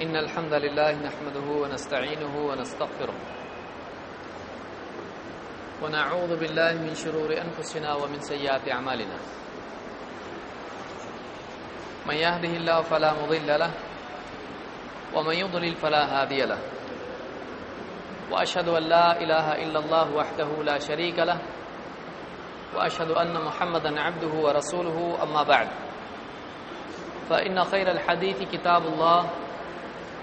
إن الحمد لله نحمده ونستعينه ونستغفره ونعوذ بالله من شرور أنفسنا ومن سيئات أعمالنا من يهده الله فلا مضل له ومن يضلل فلا هادي له وأشهد أن لا إله إلا الله وحده لا شريك له وأشهد أن محمدا عبده ورسوله أما بعد فإن خير الحديث كتاب الله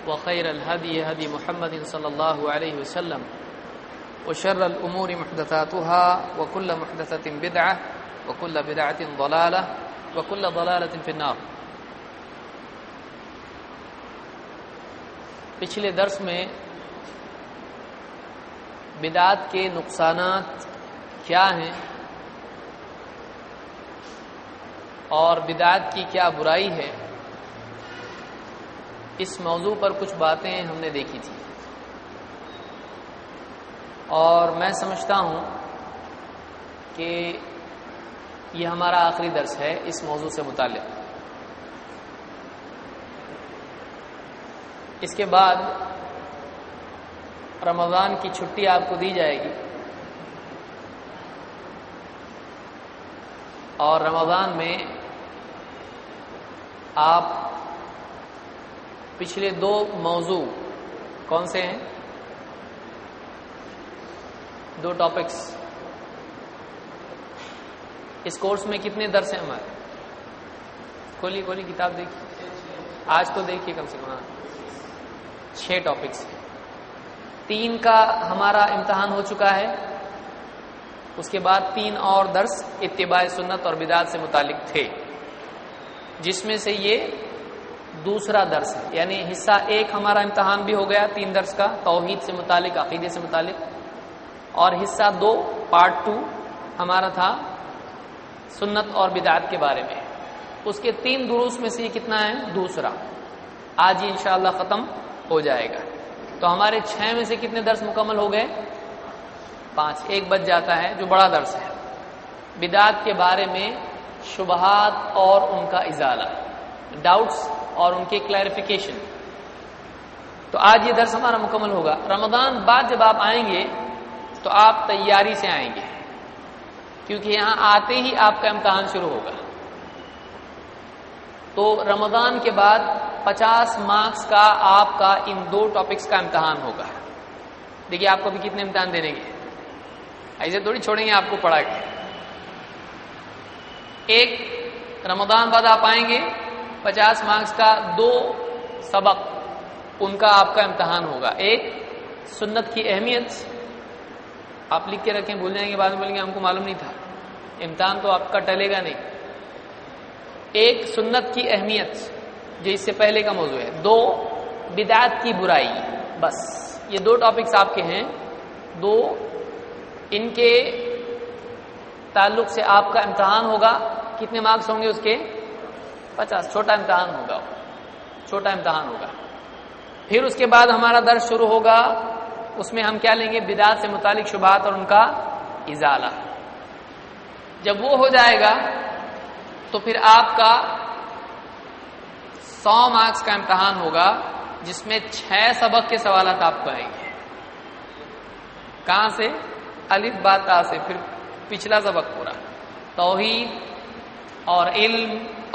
وخير الهدي هدي محمد صلى الله عليه وسلم وشر الأمور محدثاتها وكل محدثة بدعة وكل بدعة ضلالة وكل ضلالة في النار. پچھلے درس میں بدعات کے نقصانات کیا ہیں اور بدعات کی کیا برائی ہے، اس موضوع پر کچھ باتیں ہم نے دیکھی تھی، اور میں سمجھتا ہوں کہ یہ ہمارا آخری درس ہے اس موضوع سے متعلق. اس کے بعد رمضان کی چھٹی آپ کو دی جائے گی، اور رمضان میں آپ پچھلے دو موضوع کون سے ہیں، دو ٹاپکس، اس کورس میں کتنے درس ہیں ہمارے؟ کھولی کتاب دیکھیے، آج تو دیکھیے کم سے کم 6 ٹاپکس ہیں. 3 کا ہمارا امتحان ہو چکا ہے، اس کے بعد 3 اور درس اتباع سنت اور بدعات سے متعلق تھے، جس میں سے یہ دوسرا درس ہے. یعنی حصہ 1 ہمارا امتحان بھی ہو گیا 3 درس کا، توحید سے متعلق، عقیدے سے متعلق، اور حصہ 2 پارٹ 2 ہمارا تھا سنت اور بدعات کے بارے میں. اس کے 3 دروس میں سے یہ کتنا ہے؟ دوسرا. آج یہ انشاءاللہ ختم ہو جائے گا. تو ہمارے 6 میں سے کتنے درس مکمل ہو گئے؟ 5. 1 بچ جاتا ہے جو بڑا درس ہے، بدعات کے بارے میں شبہات اور ان کا ازالہ، ڈاؤٹس اور ان کے کلیریفیکیشن. تو آج یہ درس ہمارا مکمل ہوگا. رمضان بعد جب آپ آئیں گے تو آپ تیاری سے آئیں گے، کیونکہ یہاں آتے ہی آپ کا امتحان شروع ہوگا. تو رمضان کے بعد 50 مارکس کا آپ کا ان 2 ٹاپکس کا امتحان ہوگا. دیکھیے آپ کو بھی کتنے امتحان دینے گے، ایسے تھوڑی چھوڑیں گے آپ کو پڑھا کے. ایک رمضان بعد آپ آئیں گے، 50 مارکس کا 2 سبق ان کا آپ کا امتحان ہوگا. ایک سنت کی اہمیت، آپ لکھ کے رکھیں، بھول جائیں گے بعد میں بولیں گے ہم کو معلوم نہیں تھا. امتحان تو آپ کا ٹلے گا نہیں. ایک سنت کی اہمیت جو اس سے پہلے کا موضوع ہے. 2 بدعات کی برائی. بس یہ 2 ٹاپکس آپ کے ہیں. 2 ان کے تعلق سے آپ کا امتحان ہوگا. کتنے مارکس ہوں گے اس کے؟ 50. چھوٹا امتحان ہوگا، چھوٹا امتحان ہوگا. پھر اس کے بعد ہمارا درس شروع ہوگا، اس میں ہم کیا لیں گے؟ بدعات سے متعلق شبہات اور ان کا ازالہ. جب وہ ہو جائے گا تو پھر آپ کا 100 مارکس کا امتحان ہوگا، جس میں 6 سبق کے سوالات آپ کو آئیں گے. کہاں سے؟ الف با تا سے. پھر پچھلا سبق پورا توحید اور علم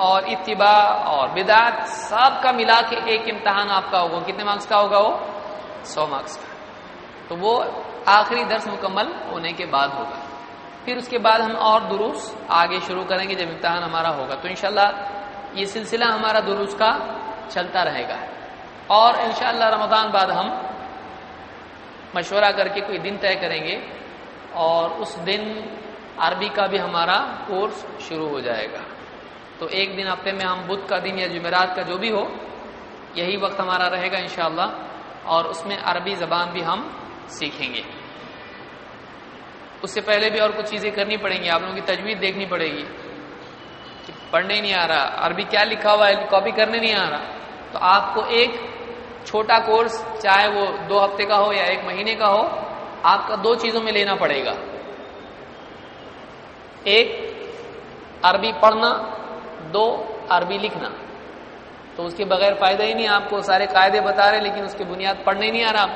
اور اتباع اور بدعات سب کا ملا کے ایک امتحان آپ کا ہوگا. کتنے مارکس کا ہوگا وہ؟ 100 مارکس کا. تو وہ آخری درس مکمل ہونے کے بعد ہوگا. پھر اس کے بعد ہم اور دروس آگے شروع کریں گے جب امتحان ہمارا ہوگا. تو انشاءاللہ یہ سلسلہ ہمارا دروس کا چلتا رہے گا. اور انشاءاللہ رمضان بعد ہم مشورہ کر کے کوئی دن طے کریں گے، اور اس دن عربی کا بھی ہمارا کورس شروع ہو جائے گا. تو ایک دن ہفتے میں ہم بدھ کا دن یا جمعرات کا جو بھی ہو، یہی وقت ہمارا رہے گا انشاءاللہ. اور اس میں عربی زبان بھی ہم سیکھیں گے. اس سے پہلے بھی اور کچھ چیزیں کرنی پڑیں گی. آپ لوگوں کی تجوید دیکھنی پڑے گی کہ پڑھنے نہیں آ رہا، عربی کیا لکھا ہوا ہے کاپی کرنے نہیں آ رہا. تو آپ کو ایک چھوٹا کورس، چاہے وہ 2 ہفتے کا ہو یا 1 مہینے کا ہو، آپ کا 2 چیزوں میں لینا پڑے گا. ایک عربی پڑھنا، 2 عربی لکھنا. تو اس کے بغیر فائدہ ہی نہیں. آپ کو سارے قاعدے بتا رہے لیکن اس کی بنیاد پڑھنے نہیں آ رہا.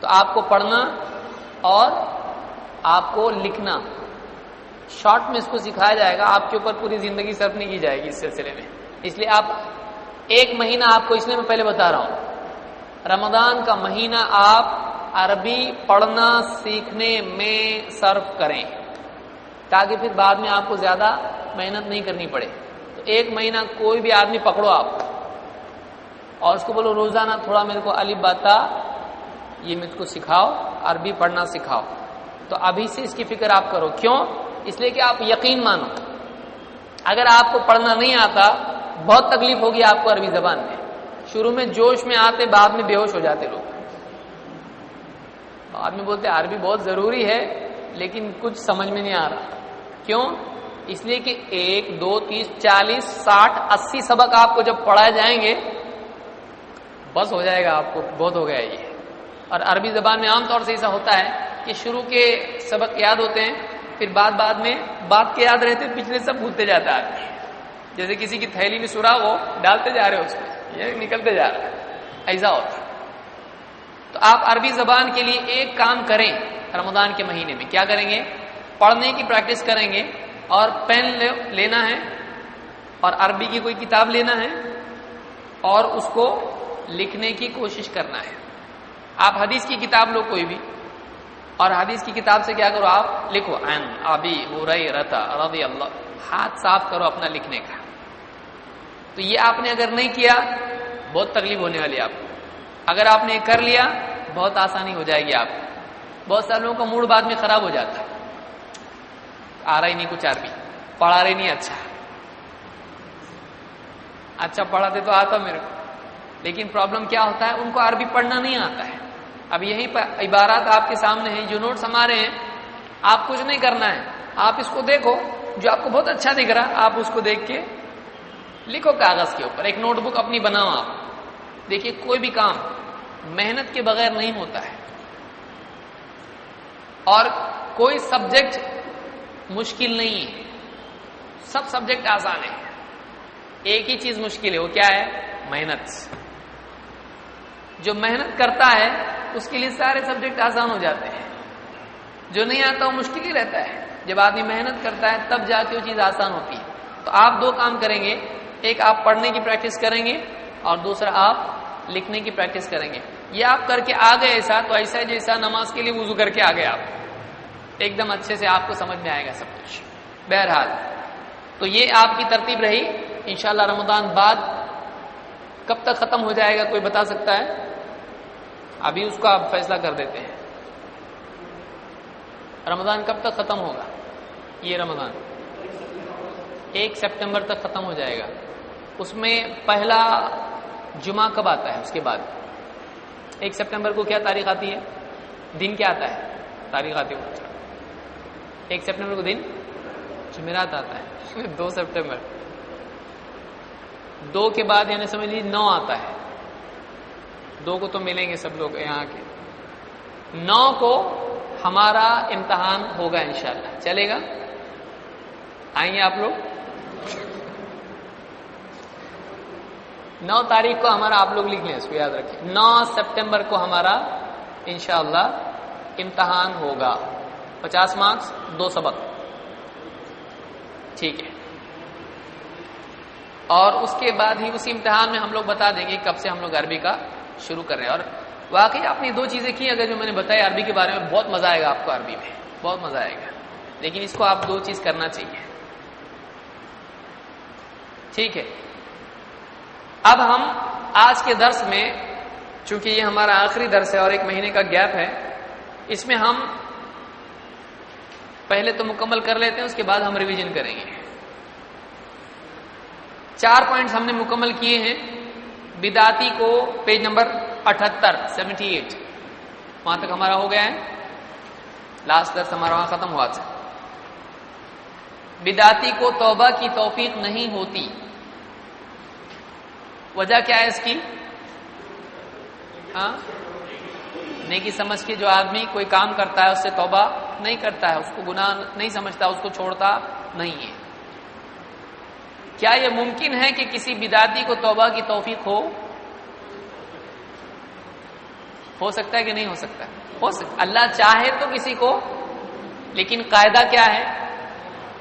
تو آپ کو پڑھنا اور آپ کو لکھنا شارٹ میں اس کو سکھایا جائے گا. آپ کے اوپر پوری زندگی صرف نہیں کی جائے گی اس سلسلے میں. اس لیے آپ ایک مہینہ آپ کو اس لیے میں پہلے بتا رہا ہوں رمضان کا مہینہ آپ عربی پڑھنا سیکھنے میں صرف کریں تاکہ پھر بعد میں آپ کو زیادہ محنت نہیں کرنی پڑے. تو ایک مہینہ کوئی بھی آدمی پکڑو آپ اور اس کو بولو روزانہ تھوڑا میرے کو الف باتا یہ مجھ کو سکھاؤ, عربی پڑھنا سکھاؤ. تو ابھی سے اس کی فکر آپ کرو. کیوں؟ اس لیے کہ آپ یقین مانو اگر آپ کو پڑھنا نہیں آتا بہت تکلیف ہوگی آپ کو عربی زبان میں. شروع میں جوش میں آتے, بعد میں بے ہوش ہو جاتے لوگ. آدمی بولتے عربی بہت ضروری ہے لیکن کچھ سمجھ میں نہیں آ رہا. کیوں؟ اس لیے کہ 1 2 30 40 60 80 سبق آپ کو جب پڑھائے جائیں گے بس ہو جائے گا آپ کو, بہت ہو گیا یہ. اور عربی زبان میں عام طور سے ایسا ہوتا ہے کہ شروع کے سبق یاد ہوتے ہیں, پھر بعد میں بات کے یاد رہتے, پچھلے سب بھولتے جاتا ہے آدمی. جیسے کسی کی تھیلی میں سوراخ ہو, ڈالتے جا رہے ہو اس میں, یہ نکلتے جا رہا ہے, ایسا ہوتا. تو آپ عربی زبان کے لیے ایک کام کریں رمضان کے مہینے میں. کیا کریں گے؟ پڑھنے کی پریکٹس کریں گے اور پین لینا ہے اور عربی کی کوئی کتاب لینا ہے اور اس کو لکھنے کی کوشش کرنا ہے. آپ حدیث کی کتاب لو کوئی بھی اور حدیث کی کتاب سے کیا کرو, آپ لکھو عن ابی ہریرہ رضی اللہ, ہاتھ صاف کرو اپنا لکھنے کا. تو یہ آپ نے اگر نہیں کیا بہت تکلیف ہونے والی آپ کو. اگر آپ نے کر لیا بہت آسانی ہو جائے گی آپ کو. بہت سارے لوگوں کا موڈ بعد میں خراب ہو جاتا ہے, آ رہا ہی نہیں کچھ عربی, پڑھا رہے نہیں اچھا پڑھاتے تو آتا میرے کو, لیکن پرابلم کیا ہوتا ہے ان کو عربی پڑھنا نہیں آتا ہے. اب یہی عبارات آپ کے سامنے ہیں, جو نوٹس ہمارے ہیں, آپ کچھ نہیں کرنا ہے, آپ اس کو دیکھو, جو آپ کو بہت اچھا دکھ رہا آپ اس کو دیکھ کے لکھو کاغذ کے اوپر. ایک نوٹ بک اپنی بناؤ آپ. دیکھیے کوئی بھی کام محنت کے بغیر نہیں ہوتا ہے اور کوئی سبجیکٹ مشکل نہیں ہے, سب سبجیکٹ آسان ہے. ایک ہی چیز مشکل ہے, وہ کیا ہے؟ محنت. جو محنت کرتا ہے اس کے لیے سارے سبجیکٹ آسان ہو جاتے ہیں, جو نہیں آتا وہ مشکل ہی رہتا ہے. جب آدمی محنت کرتا ہے تب جا کے وہ چیز آسان ہوتی ہے. تو آپ 2 کام کریں گے, ایک آپ پڑھنے کی پریکٹس کریں گے اور دوسرا آپ لکھنے کی پریکٹس کریں گے. یہ آپ کر کے آ گئے ایسا تو ایسا ہے جیسا نماز کے لیے وضو کر کے آ گئے آپ, ایک دم اچھے سے آپ کو سمجھ میں آئے گا سب کچھ. بہرحال تو یہ آپ کی ترتیب رہی. انشاءاللہ رمضان بعد کب تک ختم ہو جائے گا کوئی بتا سکتا ہے؟ ابھی اس کا آپ فیصلہ کر دیتے ہیں. رمضان کب تک ختم ہوگا؟ یہ رمضان 1 سپٹمبر تک ختم ہو جائے گا. اس میں پہلا جمعہ کب آتا ہے؟ اس کے بعد 1 سپٹمبر کو کیا تاریخ آتی ہے؟ دن کیا آتا ہے؟ تاریخ آتی ہے 1 سپٹمبر کو دن جمعرات آتا ہے. 2 سپٹمبر 2 کے بعد یعنی سمجھ لیجیے 9 آتا ہے. 2 کو تو ملیں گے سب لوگ یہاں کے. 9 کو ہمارا امتحان ہوگا انشاءاللہ. چلے گا؟ آئیں گے آپ لوگ؟ 9 تاریخ کو ہمارا, آپ لوگ لکھ لیں اس کو, یاد رکھیں 9 سپٹمبر کو ہمارا انشاءاللہ امتحان ہوگا. 50 مارکس 2 سبق, ٹھیک ہے. اور اس کے بعد ہی اسی امتحان میں ہم لوگ بتا دیں گے کب سے ہم لوگ عربی کا شروع کر رہے ہیں. اور واقعی آپ نے 2 چیزیں کی اگر جو میں نے بتایا عربی کے بارے میں, بہت مزہ آئے گا آپ کو عربی میں, بہت مزہ آئے گا. لیکن اس کو آپ 2 چیز کرنا چاہیے, ٹھیک ہے. اب ہم آج کے درس میں, چونکہ یہ ہمارا آخری درس ہے اور 1 مہینے کا گیپ ہے, اس میں ہم پہلے تو مکمل کر لیتے ہیں, اس کے بعد ہم ریویژن کریں گے. 4 پوائنٹس ہم نے مکمل کیے ہیں. بدعتی کو پیج نمبر 78 وہاں تک ہمارا ہو گیا ہے. لاسٹ درس ہمارا وہاں ختم ہوا تھا. بدعتی کو توبہ کی توفیق نہیں ہوتی. وجہ کیا ہے اس کی؟ نیکی سمجھ کے جو آدمی کوئی کام کرتا ہے اس سے توبہ نہیں کرتا ہے, اس کو گناہ نہیں سمجھتا, اس کو چھوڑتا نہیں ہے. کیا یہ ممکن ہے کہ کسی بدعتی کو توبہ کی توفیق ہو سکتا ہے کہ نہیں ہو سکتا؟ ہو سکتا، اللہ چاہے تو کسی کو، لیکن قاعدہ کیا ہے؟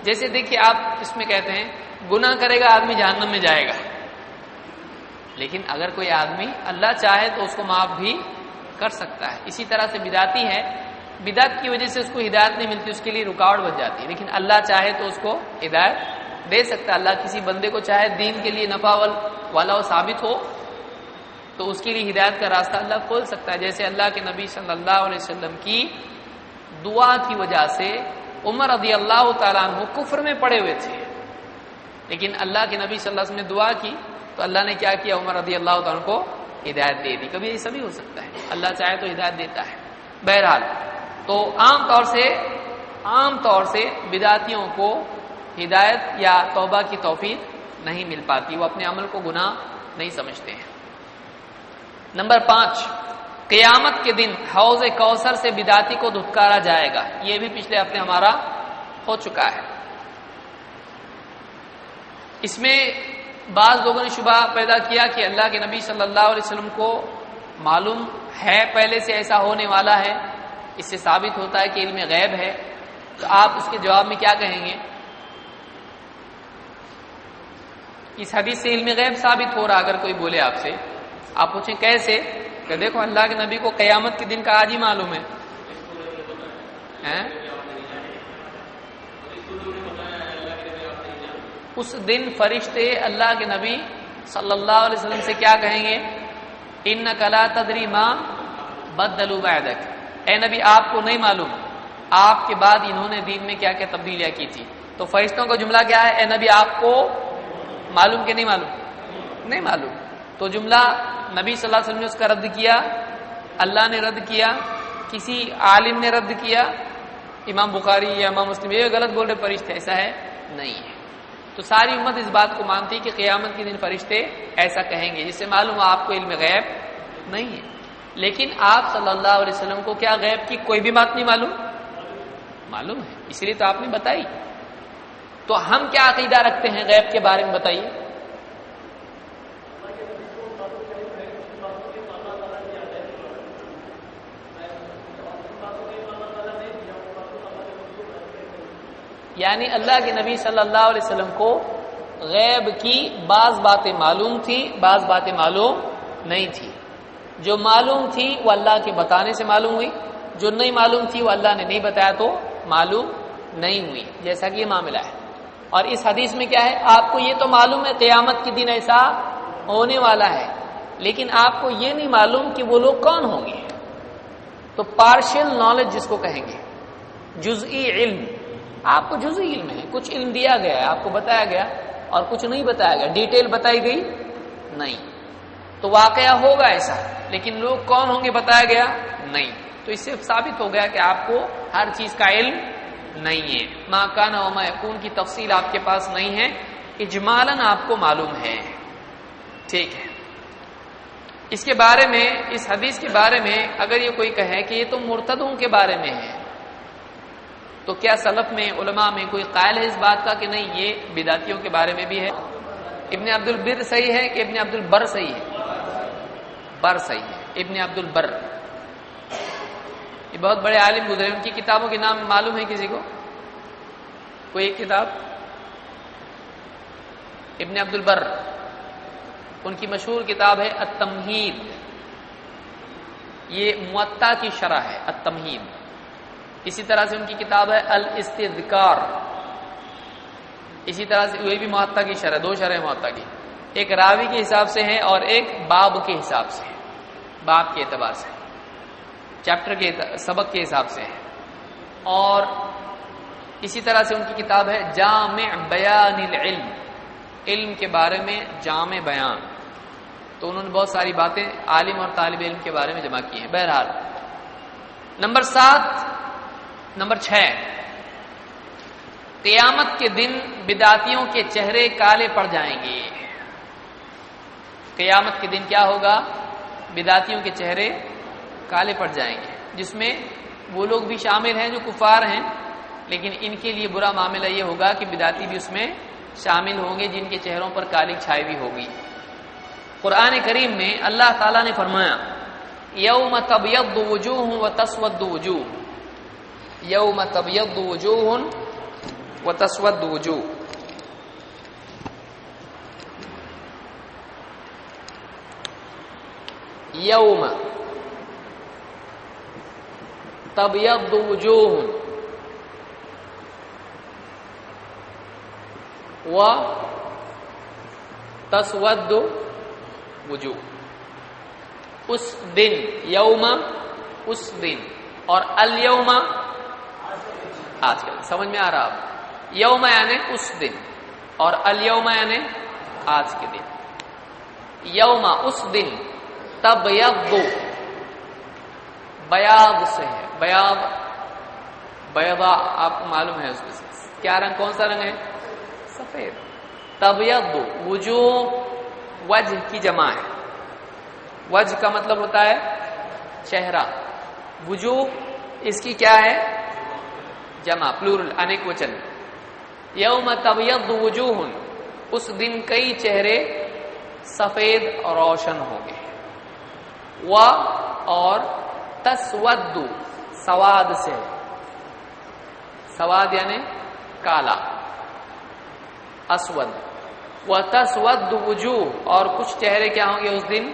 جیسے دیکھیے آپ اس میں کہتے ہیں گناہ کرے گا آدمی جہنم میں جائے گا، لیکن اگر کوئی آدمی اللہ چاہے تو اس کو معاف بھی کر سکتا ہے. اسی طرح سے بدعتی ہے، بدعت کی وجہ سے اس کو ہدایت نہیں ملتی، اس کے لیے رکاوٹ بن جاتی ہے، لیکن اللہ چاہے تو اس کو ہدایت دے سکتا ہے. اللہ کسی بندے کو چاہے دین کے لیے نفع والا ثابت ہو تو اس کے لیے ہدایت کا راستہ اللہ کھول سکتا ہے. جیسے اللہ کے نبی صلی اللہ علیہ وسلم کی دعا کی وجہ سے عمر رضی اللہ تعالیٰ عنہ کفر میں پڑے ہوئے تھے، لیکن اللہ کے نبی صلی اللہ علیہ وسلم نے دعا کی تو اللہ نے کیا کیا؟ عمر رضی اللہ تعالیٰ عنہ کو ہدایت دے دی. کبھی ایسا بھی ہو سکتا ہے، اللہ چاہے تو ہدایت دیتا ہے. بہرحال تو عام طور سے بدعتیوں کو ہدایت یا توبہ کی توفیق نہیں مل پاتی، وہ اپنے عمل کو گناہ نہیں سمجھتے ہیں. نمبر 5، قیامت کے دن حوض کوثر سے بدعتی کو دھتکارا جائے گا. یہ بھی پچھلے ہفتے ہمارا ہو چکا ہے. اس میں بعض لوگوں نے شبہ پیدا کیا کہ اللہ کے نبی صلی اللہ علیہ وسلم کو معلوم ہے پہلے سے ایسا ہونے والا ہے، اس سے ثابت ہوتا ہے کہ علم غیب ہے. تو آپ اس کے جواب میں کیا کہیں گے؟ اس حدیث سے علم غیب ثابت ہو رہا. اگر کوئی بولے آپ سے، آپ پوچھیں کیسے؟ کہ دیکھو اللہ کے نبی کو قیامت کے دن کا آج ہی معلوم ہے. اس دن فرشتے اللہ کے نبی صلی اللہ علیہ وسلم سے کیا کہیں گے؟ انک لا تدری ما بدلوا بعدک، اے نبی آپ کو نہیں معلوم آپ کے بعد انہوں نے دین میں کیا کیا تبدیلیاں کی تھی. تو فرشتوں کا جملہ کیا ہے؟ اے نبی آپ کو معلوم کہ نہیں معلوم؟ نہیں معلوم. تو جملہ نبی صلی اللہ علیہ وسلم نے اس کا رد کیا، اللہ نے رد کیا، کسی عالم نے رد کیا، امام بخاری یا امام مسلم یہ غلط بول رہے فرشتے، ایسا ہے نہیں ہے. تو ساری امت اس بات کو مانتی کہ قیامت کے دن فرشتے ایسا کہیں گے، جس سے معلوم آپ کو علم غیب نہیں ہے. لیکن آپ صلی اللہ علیہ وسلم کو کیا غیب کی کوئی بھی بات نہیں معلوم ہے، اس لیے تو آپ نے بتائی. تو ہم کیا عقیدہ رکھتے ہیں غیب کے بارے میں بتائیے؟ یعنی اللہ کے نبی صلی اللہ علیہ وسلم کو غیب کی بعض باتیں معلوم تھی، بعض باتیں معلوم نہیں تھی. جو معلوم تھی وہ اللہ کے بتانے سے معلوم ہوئی، جو نہیں معلوم تھی وہ اللہ نے نہیں بتایا تو معلوم نہیں ہوئی، جیسا کہ یہ معاملہ ہے. اور اس حدیث میں کیا ہے؟ آپ کو یہ تو معلوم ہے قیامت کے دن ایسا ہونے والا ہے، لیکن آپ کو یہ نہیں معلوم کہ وہ لوگ کون ہوں گے. تو پارشل نالج جس کو کہیں گے، جزئی علم. آپ کو جزئی علم ہے، کچھ علم دیا گیا ہے، آپ کو بتایا گیا، اور کچھ نہیں بتایا گیا، ڈیٹیل بتائی گئی نہیں. تو واقعہ ہوگا ایسا، لیکن لوگ کون ہوں گے بتایا گیا نہیں. تو اس سے ثابت ہو گیا کہ آپ کو ہر چیز کا علم نہیں ہے. ما کان و ما یکون کی تفصیل آپ کے پاس نہیں ہے، اجمالاً آپ کو معلوم ہے. ٹھیک ہے. اس کے بارے میں، اس حدیث کے بارے میں اگر یہ کوئی کہے کہ یہ تو مرتدوں کے بارے میں ہے، تو کیا سلف میں علماء میں کوئی قائل ہے اس بات کا کہ نہیں یہ بدعتیوں کے بارے میں بھی ہے؟ ابن عبد البر صحیح ہے کہ ابن عبد البر صحیح ہے؟ بر صحیح ہے، ابن عبد البر. یہ بہت بڑے عالم گزرے، ان کی کتابوں کے نام معلوم ہے کسی کو؟ کوئی ایک کتاب؟ ابن عبد البر، ان کی مشہور کتاب ہے التمہید. یہ موطا کی شرح ہے التمہید. اسی طرح سے ان کی کتاب ہے الاستذکار. اسی طرح سے وہ بھی موطا کی شرح، دو شرح موطا کی، ایک راوی کے حساب سے ہے اور ایک باب کے حساب سے، باب کے اعتبار سے، چیپٹر کے سبق کے حساب سے ہے. اور اسی طرح سے ان کی کتاب ہے جامع بیان العلم، علم کے بارے میں جامع بیان. تو انہوں نے بہت ساری باتیں عالم اور طالب علم کے بارے میں جمع کی ہیں. بہرحال نمبر 6، قیامت کے دن بدعتیوں کے چہرے کالے پڑ جائیں گے. قیامت کے دن کیا ہوگا؟ بدعتیوں کے چہرے کالے پڑ جائیں گے، جس میں وہ لوگ بھی شامل ہیں جو کفار ہیں، لیکن ان کے لیے برا معاملہ یہ ہوگا کہ بدعتی بھی اس میں شامل ہوں گے جن کے چہروں پر کالی چھائی بھی ہوگی۔ قرآن کریم میں اللہ تعالیٰ نے فرمایا یوم تبیض وجوہ وتسود وجوہ، یوم تبیض وجوہ وتسود وجوہ۔ یوم تبیض وجوہ وتسود وجوہ، اس دن، یوم اس دن، اور الیوم آج کل، سمجھ میں آ رہا آپ؟ یوم یعنی اس دن، اور الیوم یعنی آج کے دن۔ یوم اس دن، تبیض بیاض سے ہے، بیاض بیضا آپ کو معلوم ہے، اس میں کیا رنگ، کون سا رنگ ہے؟ سفید۔ تبیض وجوہ، وجہ کی جمع ہے، وجہ کا مطلب ہوتا ہے چہرہ، وجوہ اس کی کیا ہے؟ جمع، پلورل، انیک وچن۔ یوم تبیض وجوہ، اس دن کئی چہرے سفید اور روشن ہوں گے، اور تسود، سواد سے، سواد یعنی کالا، اسود، وتسود وجوہ، اور کچھ چہرے کیا ہوں گے اس دن؟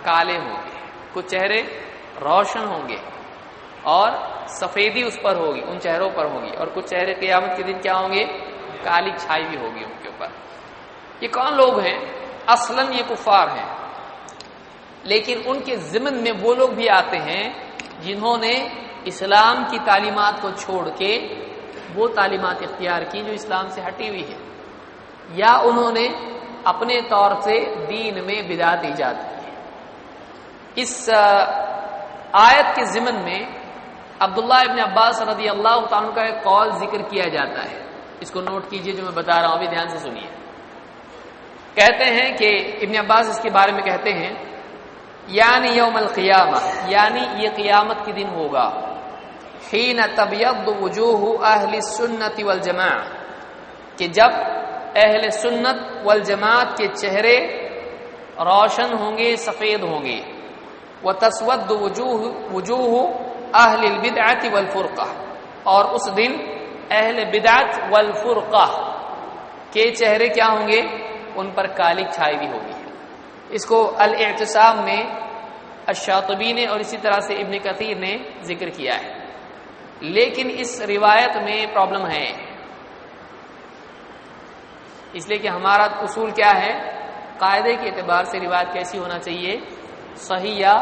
کالے ہوں گے، کچھ چہرے روشن ہوں گے اور سفیدی اس پر ہوگی، ان چہروں پر ہوگی، اور کچھ چہرے قیامت کے دن کیا ہوں گے؟ کالی چھائی بھی ہوگی ان کے اوپر۔ یہ کون لوگ ہیں؟ اصلاً یہ کفار ہیں، لیکن ان کے ضمن میں وہ لوگ بھی آتے ہیں جنہوں نے اسلام کی تعلیمات کو چھوڑ کے وہ تعلیمات اختیار کی جو اسلام سے ہٹی ہوئی ہے، یا انہوں نے اپنے طور سے دین میں بدعت ایجاد کی ہے۔ اس آیت کے ضمن میں عبداللہ ابن عباس رضی اللہ تعالیٰ کا ایک قول ذکر کیا جاتا ہے، اس کو نوٹ کیجئے، جو میں بتا رہا ہوں ابھی دھیان سے سنیے۔ کہتے ہیں کہ ابن عباس اس کے بارے میں کہتے ہیں یعنی یوم القیامہ، یعنی یہ قیامت کے دن ہوگا، حین تبیض وجوہ اہل السنت والجماعہ، کہ جب اہل سنت والجماعت کے چہرے روشن ہوں گے، سفید ہوں گے، وتسود وجوہ اہل البدعۃ والفرقہ، اور اس دن اہل بدعت والفرقہ کے چہرے کیا ہوں گے؟ ان پر کالی چھائی بھی ہوگی۔ اس کو الاعتصام میں الشاطبی نے اور اسی طرح سے ابن کثیر نے ذکر کیا ہے، لیکن اس روایت میں پرابلم ہے، اس لیے کہ ہمارا اصول کیا ہے؟ قاعدے کے اعتبار سے روایت کیسی ہونا چاہیے؟ صحیح یا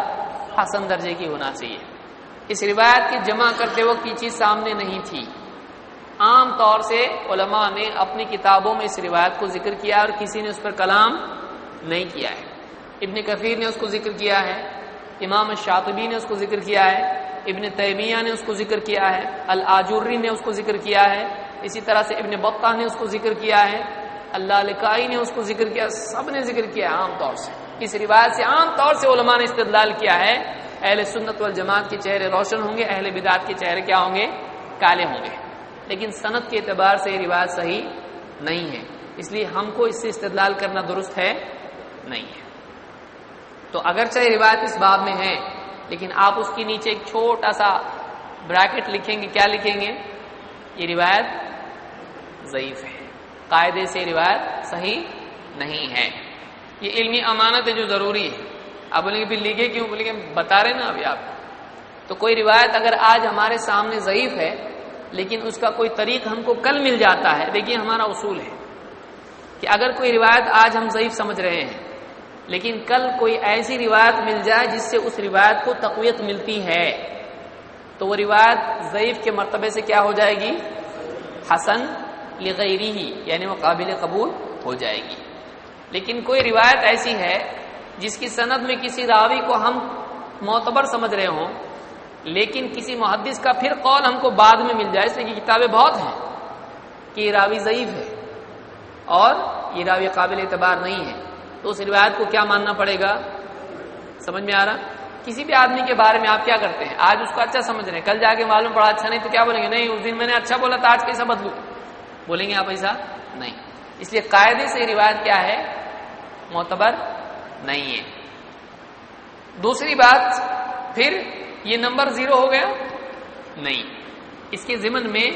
حسن درجے کی ہونا چاہیے۔ اس روایت کی جمع کرتے وقت یہ چیز سامنے نہیں تھی، عام طور سے علماء نے اپنی کتابوں میں اس روایت کو ذکر کیا اور کسی نے اس پر کلام نہیں کیا ہے۔ ابن کثیر نے اس کو ذکر کیا ہے، امام الشاطبی نے اس کو ذکر کیا ہے، ابن تیمیہ نے اس کو ذکر کیا ہے، الآجری نے اس کو ذکر کیا ہے، اسی طرح سے ابن بطہ نے اس کو ذکر کیا ہے، اللہ لکائی نے اس کو ذکر کیا، سب نے ذکر کیا ہے عام طور سے۔ اس روایت سے عام طور سے علماء نے استدلال کیا ہے اہل سنت والجماعت کے چہرے روشن ہوں گے، اہل بدعت کے چہرے کیا ہوں گے؟ کالے ہوں گے، لیکن سند کے اعتبار سے یہ روایت صحیح نہیں ہے، اس لیے ہم کو اس سے استدلال کرنا درست ہے نہیں ہے۔ تو اگرچہ یہ روایت اس باب میں ہے، لیکن آپ اس کے نیچے ایک چھوٹا سا بریکٹ لکھیں گے، کیا لکھیں گے؟ یہ روایت ضعیف ہے، قاعدے سے روایت صحیح نہیں ہے۔ یہ علمی امانت ہے جو ضروری ہے۔ آپ بولیں گے پھر لکھے کیوں؟ بولیں گے بتا رہے نا ابھی آپ کو۔ تو کوئی روایت اگر آج ہمارے سامنے ضعیف ہے، لیکن اس کا کوئی طریق ہم کو کل مل جاتا ہے، دیکھیے ہمارا اصول ہے کہ اگر کوئی روایت آج ہم ضعیف سمجھ رہے ہیں، لیکن کل کوئی ایسی روایت مل جائے جس سے اس روایت کو تقویت ملتی ہے، تو وہ روایت ضعیف کے مرتبے سے کیا ہو جائے گی؟ حسن لغیرہ، یعنی وہ قابل قبول ہو جائے گی۔ لیکن کوئی روایت ایسی ہے جس کی سند میں کسی راوی کو ہم معتبر سمجھ رہے ہوں، لیکن کسی محدث کا پھر قول ہم کو بعد میں مل جائے، اس لیے کتابیں بہت ہیں کہ یہ راوی ضعیف ہے اور یہ راوی قابل اعتبار نہیں ہے، تو اس روایت کو کیا ماننا پڑے گا؟ سمجھ میں آ رہا؟ کسی بھی آدمی کے بارے میں آپ کیا کرتے ہیں؟ آج اس کو اچھا سمجھ رہے ہیں، کل جا کے معلوم پڑا اچھا نہیں، تو کیا بولیں گے؟ نہیں، اس دن میں نے اچھا بولا تھا، آج کیسا بدلوں؟ بولیں گے آپ ایسا نہیں۔ اس لیے قاعدے سے روایت کیا ہے؟ معتبر نہیں ہے۔ دوسری بات، پھر یہ نمبر 0 ہو گیا؟ نہیں، اس کے ضمن میں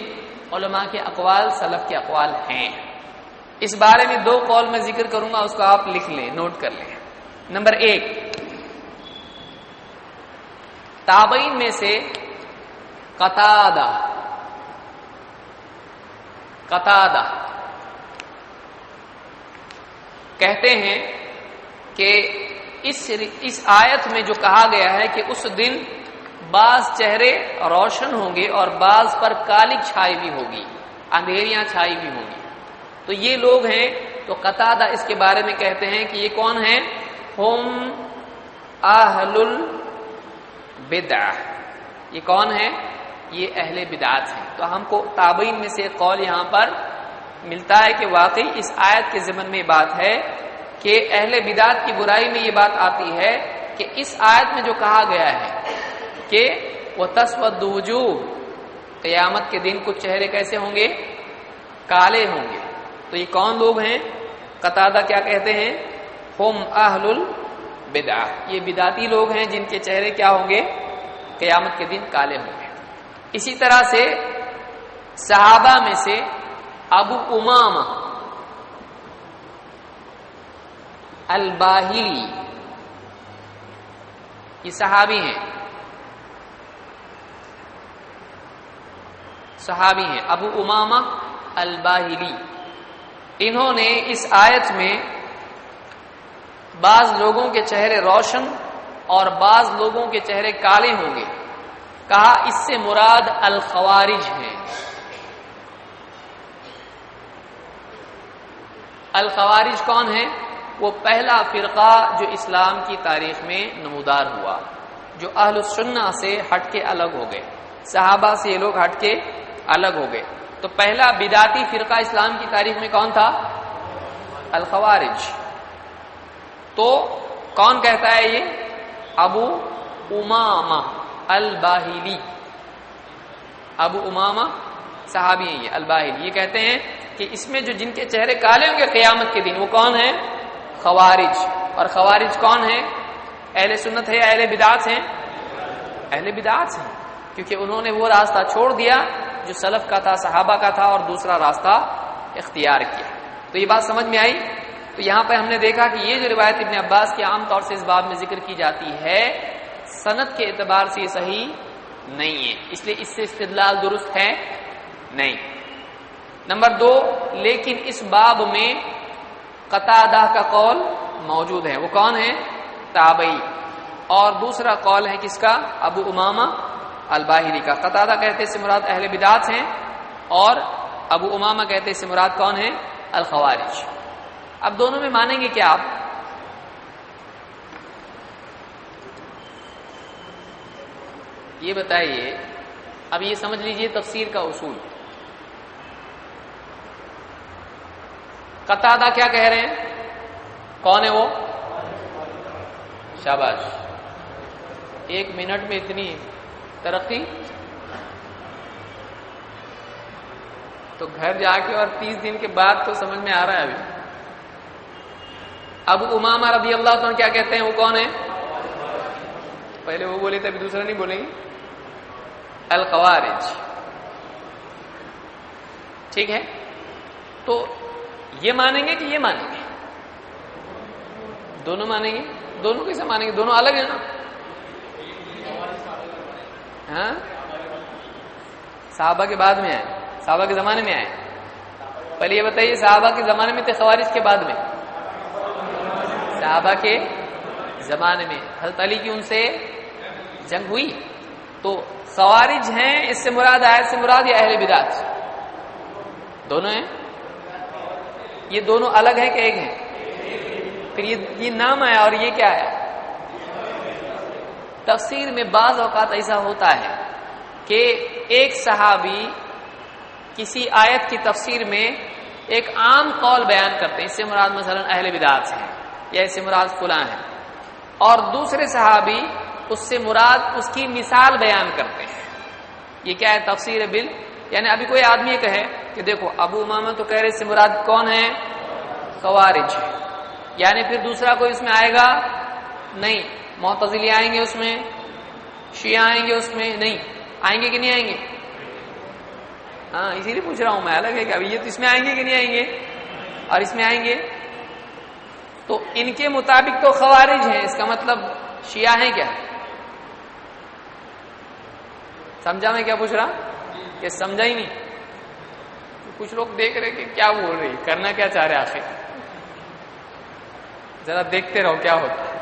علماء کے اقوال، سلف کے اقوال ہیں۔ اس بارے میں 2 قول میں ذکر کروں گا، اس کو آپ لکھ لیں، نوٹ کر لیں۔ نمبر 1، تابعین میں سے قتادہ کہتے ہیں کہ اس آیت میں جو کہا گیا ہے کہ اس دن بعض چہرے روشن ہوں گے اور بعض پر کالک چھائی ہوئی ہوگی، اندھیریاں چھائی ہوئی ہوں گی، تو یہ لوگ ہیں۔ تو قتادہ اس کے بارے میں کہتے ہیں کہ یہ کون ہیں؟ ہم اہل البدع۔ یہ کون ہے؟ یہ اہل بدعت ہیں۔ تو ہم کو تابعین میں سے ایک قول یہاں پر ملتا ہے کہ واقعی اس آیت کے ضمن میں بات ہے کہ اہل بدعت کی برائی میں یہ بات آتی ہے کہ اس آیت میں جو کہا گیا ہے کہ وَتَسْوَدُّ وُجُوهُ، قیامت کے دن کچھ چہرے کیسے ہوں گے؟ کالے ہوں گے۔ تو یہ کون لوگ ہیں؟ قتادہ کیا کہتے ہیں؟ ہم اہل البدع، یہ بدعتی لوگ ہیں جن کے چہرے کیا ہوں گے؟ قیامت کے دن کالے ہوں گے۔ اسی طرح سے صحابہ میں سے ابو امامہ الباہلی، یہ صحابی ہیں، ابو امامہ الباہلی۔ انہوں نے اس آیت میں بعض لوگوں کے چہرے روشن اور بعض لوگوں کے چہرے کالے ہوں گے، کہا اس سے مراد الخوارج ہیں۔ الخوارج کون ہیں؟ وہ پہلا فرقہ جو اسلام کی تاریخ میں نمودار ہوا، جو اہل السنہ سے ہٹ کے الگ ہو گئے، صحابہ سے یہ لوگ ہٹ کے الگ ہو گئے۔ تو پہلا بدعتی فرقہ اسلام کی تاریخ میں کون تھا؟ الخوارج۔ تو کون کہتا ہے یہ؟ ابو امامہ الباہلی، ابو امامہ صحابی ہیں یہ، الباہلی، یہ کہتے ہیں کہ اس میں جو جن کے چہرے کالے ہوں گے قیامت کے دن وہ کون ہیں؟ خوارج۔ اور خوارج کون ہیں؟ اہل سنت ہے یا اہل بدعت ہیں؟ اہل بدعت ہیں، کیونکہ انہوں نے وہ راستہ چھوڑ دیا جو سلف کا تھا، صحابہ کا تھا، اور دوسرا راستہ اختیار کیا۔ تو یہ بات سمجھ میں آئی؟ تو یہاں پہ ہم نے دیکھا کہ یہ جو روایت ابن عباس کی عام طور سے اس باب میں ذکر کی جاتی ہے، سند کے اعتبار سے یہ صحیح نہیں ہے، اس لیے اس سے استدلال درست ہے نہیں۔ نمبر 2، لیکن اس باب میں قتادہ کا قول موجود ہے۔ وہ کون ہے؟ تابعی۔ اور دوسرا قول ہے کس کا؟ ابو امامہ الباہلی کا۔ قتادہ کہتے اس سے مراد اہل بدعت ہیں، اور ابو امامہ کہتے اس سے مراد کون ہے؟ الخوارج۔ اب دونوں میں مانیں گے کیا آپ؟ یہ بتائیے، اب یہ سمجھ لیجئے تفسیر کا اصول۔ قتادہ کیا کہہ رہے ہیں؟ کون ہے وہ؟ شاباش، 1 منٹ میں اتنی ترقی، تو گھر جا کے اور 30 دن کے بعد تو سمجھ میں آ رہا ہے ابھی۔ ابو امامہ رضی اللہ عنہ کیا کہتے ہیں؟ وہ کون ہے؟ پہلے وہ بولے تھے، ابھی دوسرا نہیں بولیں گے، الخوارج۔ ٹھیک ہے، تو یہ مانیں گے کہ یہ مانیں گے؟ دونوں مانیں گے؟ دونوں کیسے مانیں گے؟ دونوں الگ ہیں نا۔ ہاں، صحابہ کے بعد میں آئے، صحابہ کے زمانے میں آئے۔ پہلے یہ بتائیے، صحابہ کے زمانے میں تھے خوارج کے بعد میں؟ صحابہ کے زمانے میں حضرت علی کی ان سے جنگ ہوئی، تو خوارج ہیں اس سے مراد، آیت سے مراد یا اہل بدعت؟ دونوں ہیں؟ یہ دونوں الگ ہیں کہ ایک ہیں؟ پھر یہ نام آیا اور یہ کیا ہے؟ تفسیر میں بعض اوقات ایسا ہوتا ہے کہ ایک صحابی کسی آیت کی تفسیر میں ایک عام قول بیان کرتے ہیں، اس سے مراد مثلا اہل بدعت ہیں یا اس سے مراد فلاں ہیں، اور دوسرے صحابی اس سے مراد اس کی مثال بیان کرتے ہیں۔ یہ کیا ہے؟ تفسیر بل، یعنی ابھی کوئی آدمی کہے کہ دیکھو ابو امامہ تو کہہ رہے اس سے مراد کون ہے؟ خوارج ہے. یعنی پھر دوسرا کوئی اس میں آئے گا نہیں. معتزلی آئیں گے اس میں, شیعہ آئیں گے اس میں نہیں, آئیں گے کہ نہیں آئیں گے؟ ہاں اسی لیے پوچھ رہا ہوں میں, الگ ہے کہ ابھی یہ تو اس میں آئیں گے کہ نہیں آئیں گے, اور اس میں آئیں گے. تو ان کے مطابق تو خوارج ہیں, اس کا مطلب شیعہ ہیں کیا؟ سمجھا میں کیا پوچھ رہا کہ سمجھا ہی نہیں؟ کچھ لوگ دیکھ رہے کہ کیا بول رہے, کرنا کیا چاہ رہے آخر, ذرا دیکھتے رہو کیا ہوتا ہے.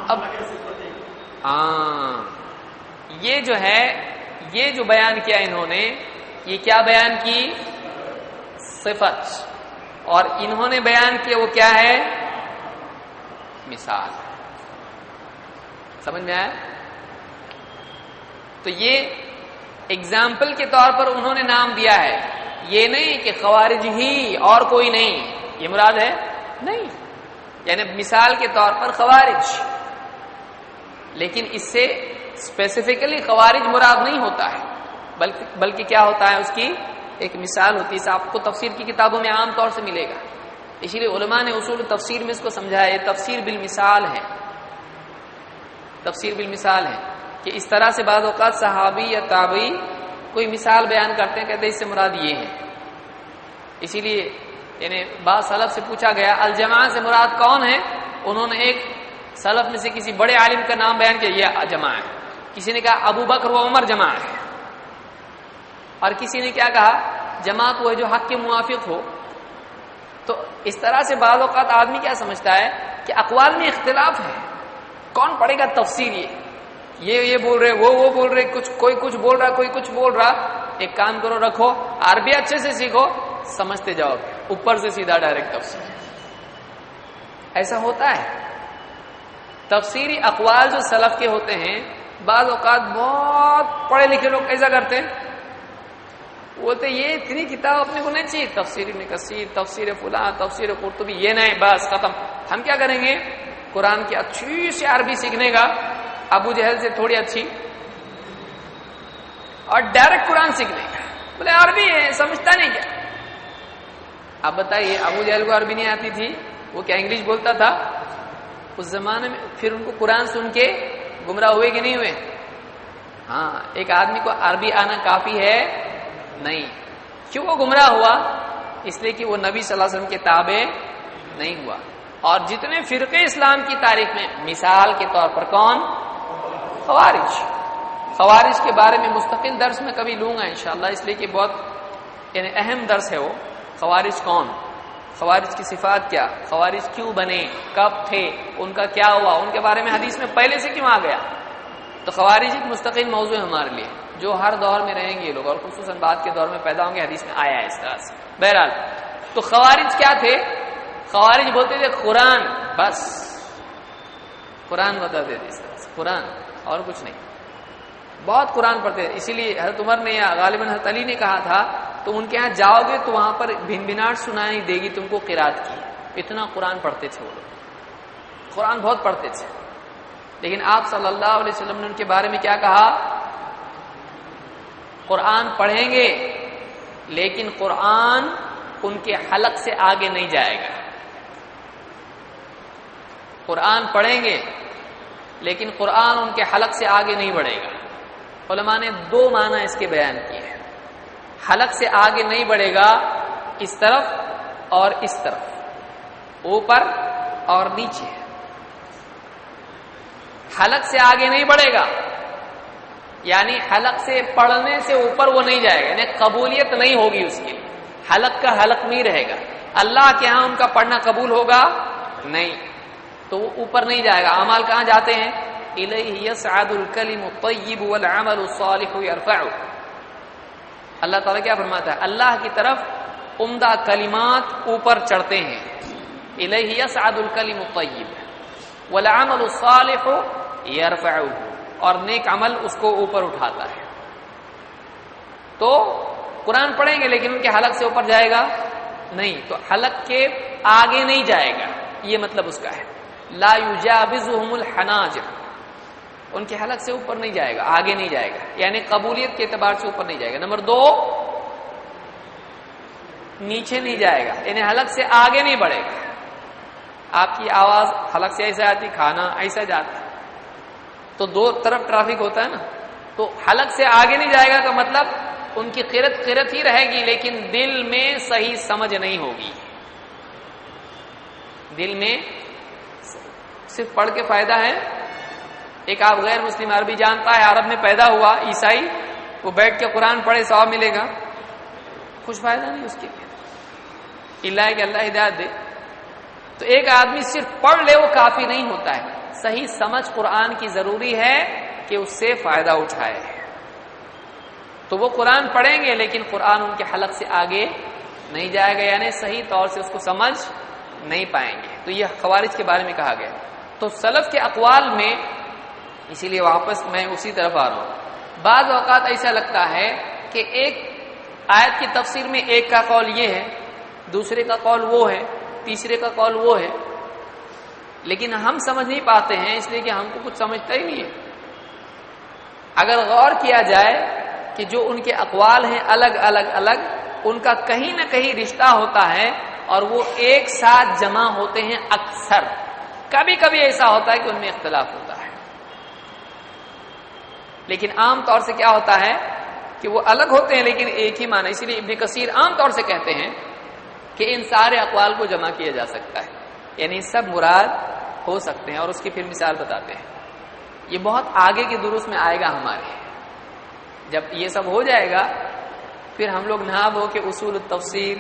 اب یہ جو ہے, یہ جو بیان کیا انہوں نے, یہ کیا بیان کی؟ صفت. اور انہوں نے بیان کیا وہ کیا ہے؟ مثال. سمجھ میں آیا؟ تو یہ اگزامپل کے طور پر انہوں نے نام دیا ہے, یہ نہیں کہ خوارج ہی اور کوئی نہیں, یہ مراد ہے نہیں. یعنی مثال کے طور پر خوارج, لیکن اس سے اسپیسیفکلی خوارج مراد نہیں ہوتا ہے, بلکہ کیا ہوتا ہے, اس کی ایک مثال ہوتی ہے. آپ کو تفسیر کی کتابوں میں عام طور سے ملے گا. اسی لیے علماء نے اصول تفسیر میں اس کو سمجھایا, یہ تفسیر بالمثال ہے. تفسیر بالمثال ہے کہ اس طرح سے بعض اوقات صحابی یا تابعی کوئی مثال بیان کرتے ہیں, کہتے ہیں اس سے مراد یہ ہے. اسی لیے یعنی بعض سلف سے پوچھا گیا الجماع سے مراد کون ہے, انہوں نے ایک سلف میں سے کسی بڑے عالم کا نام بیان کیا, یہ جماع ہے. کسی نے کہا ابو بکر و عمر جماع ہے, اور کسی نے کیا کہا جماعت وہ ہے جو حق کے موافق ہو. تو اس طرح سے بعض اوقات آدمی کیا سمجھتا ہے کہ اقوال میں اختلاف ہے, کون پڑھے گا تفسیر, یہ بول رہے, وہ بول رہے, کوئی کچھ بول رہا, کوئی کچھ بول رہا. ایک کام کرو, رکھو عربی اچھے سے سیکھو, سمجھتے جاؤ, اوپر سے سیدھا ڈائریکٹ تفسیر. ایسا ہوتا ہے. تفسیری اقوال جو سلف کے ہوتے ہیں, بعض اوقات بہت پڑھے لکھے لوگ ایسا کرتے ہیں, بولتے یہ اتنی کتاب اپنے کو نہیں چاہیے, تفسیر ابن کثیر, تفسیر فلاں, تفسیر قرطبی, یہ نہیں, بس ختم. ہم کیا کریں گے, قرآن کی اچھی سی عربی سیکھنے کا, ابو جہل سے تھوڑی اچھی, اور ڈائریکٹ قرآن سیکھنے کا. بولے عربی ہے, سمجھتا نہیں کیا؟ اب بتائیے, ابو جہل کو عربی نہیں آتی تھی, وہ کیا انگلش بولتا تھا اس زمانے میں؟ پھر ان کو قرآن سن کے گمراہ ہوئے کہ نہیں ہوئے؟ ہاں, ایک آدمی کو عربی آنا کافی ہے نہیں. کیوں وہ گمراہ ہوا؟ اس لیے کہ وہ نبی صلی اللہ علیہ وسلم کے تابع نہیں ہوا. اور جتنے فرقے اسلام کی تاریخ میں, مثال کے طور پر کون؟ خوارج. خوارج کے بارے میں مستقل درس میں کبھی لوں گا انشاءاللہ, اس لیے کہ بہت یعنی اہم درس ہے وہ. خوارج کون, خوارج کی صفات کیا, خوارج کیوں بنے, کب تھے, ان کا کیا ہوا, ان کے بارے میں حدیث میں پہلے سے کیوں آ گیا. تو خوارج ایک مستقل موضوع ہے ہمارے لیے, جو ہر دور میں رہیں گے یہ لوگ, اور خصوصاً بعد کے دور میں پیدا ہوں گے. حدیث میں آیا ہے اس طرح سے. بہرحال تو خوارج کیا تھے؟ خوارج بولتے تھے قرآن, بس قرآن بتاتے تھے اس طرح سے, قرآن اور کچھ نہیں. بہت قرآن پڑھتے تھے. اسی لیے حضرت عمر نے یا غالباً حضرت علی نے کہا تھا تم ان کے ہاں جاؤ گے تو وہاں پر بھنبھناٹ سنائی دے گی تم کو قرات کی. اتنا قرآن پڑھتے تھے وہ لوگ, قرآن بہت پڑھتے تھے. لیکن آپ صلی اللہ علیہ وسلم نے ان کے بارے میں کیا کہا؟ قرآن پڑھیں گے لیکن قرآن ان کے حلق سے آگے نہیں جائے گا. قرآن پڑھیں گے لیکن قرآن ان کے حلق سے آگے نہیں بڑھے گا. علماء نے دو معنی اس کے بیان کیے ہیں. حلق سے آگے نہیں بڑھے گا, اس طرف اور اس طرف, اوپر اور نیچے. حلق سے آگے نہیں بڑھے گا یعنی حلق سے پڑھنے سے اوپر وہ نہیں جائے گا, یعنی قبولیت نہیں ہوگی اس کی. حلق کا حلق میں رہے گا. اللہ کے ہاں ان کا پڑھنا قبول ہوگا نہیں, تو وہ اوپر نہیں جائے گا. اعمال کہاں جاتے ہیں؟ الیہ یصعد الکلم الطیب والعمل الصالح یرفعه. اللہ تعالیٰ کیا فرماتا ہے؟ اللہ کی طرف عمدہ کلمات اوپر چڑھتے ہیں. الیہ یصعد الکلم الطیب والعمل الصالح یرفعه, اور نیک عمل اس کو اوپر اٹھاتا ہے. تو قرآن پڑھیں گے لیکن ان کے حلق سے اوپر جائے گا نہیں, تو حلق کے آگے نہیں جائے گا, یہ مطلب اس کا ہے. لا یجاوزهم الحناجر, ان کے حلق سے اوپر نہیں جائے گا, آگے نہیں جائے گا, یعنی قبولیت کے اعتبار سے اوپر نہیں جائے گا. نمبر 2, نیچے نہیں جائے گا، یعنی حلق سے آگے نہیں بڑھے گا. آپ کی آواز حلق سے ایسے آتی، کھانا ایسا جاتا ہے، تو دو طرف ٹریفک ہوتا ہے نا. تو حلق سے آگے نہیں جائے گا کا مطلب ان کی قرت ہی رہے گی، لیکن دل میں صحیح سمجھ نہیں ہوگی. دل میں صرف پڑھ کے فائدہ ہے. ایک آپ غیر مسلم عربی جانتا ہے، عرب میں پیدا ہوا عیسائی، وہ بیٹھ کے قرآن پڑھے ثواب ملے گا؟ کچھ فائدہ نہیں اس کے لیے، اللہ ہے کہ اللہ ہدایت دے. تو ایک آدمی صرف پڑھ لے وہ کافی نہیں ہوتا ہے، صحیح سمجھ قرآن کی ضروری ہے کہ اس سے فائدہ اٹھائے. تو وہ قرآن پڑھیں گے لیکن قرآن ان کے حلق سے آگے نہیں جائے گا، یعنی صحیح طور سے اس کو سمجھ نہیں پائیں گے. تو یہ خوارج کے بارے میں کہا گیا. تو سلف کے اقوال میں، اسی لیے واپس میں اسی طرف آ رہا ہوں، بعض اوقات ایسا لگتا ہے کہ ایک آیت کی تفسیر میں ایک کا قول یہ ہے، دوسرے کا قول وہ ہے، تیسرے کا قول وہ ہے، لیکن ہم سمجھ نہیں پاتے ہیں اس لیے کہ ہم کو کچھ سمجھتا ہی نہیں ہے. اگر غور کیا جائے کہ جو ان کے اقوال ہیں الگ الگ ان کا کہیں نہ کہیں رشتہ ہوتا ہے اور وہ ایک ساتھ جمع ہوتے ہیں اکثر. کبھی کبھی ایسا ہوتا ہے کہ ان میں اختلاف ہوتا ہے، لیکن عام طور سے کیا ہوتا ہے کہ وہ الگ ہوتے ہیں لیکن ایک ہی معنی. اسی لیے ابن کثیر عام طور سے کہتے ہیں کہ ان سارے اقوال کو جمع کیا جا سکتا ہے، یعنی سب مراد ہو سکتے ہیں. اور اس کی پھر مثال بتاتے ہیں. یہ بہت آگے کے دروس میں آئے گا ہمارے. جب یہ سب ہو جائے گا پھر ہم لوگ نہاب ہو کے اصول التفسیر،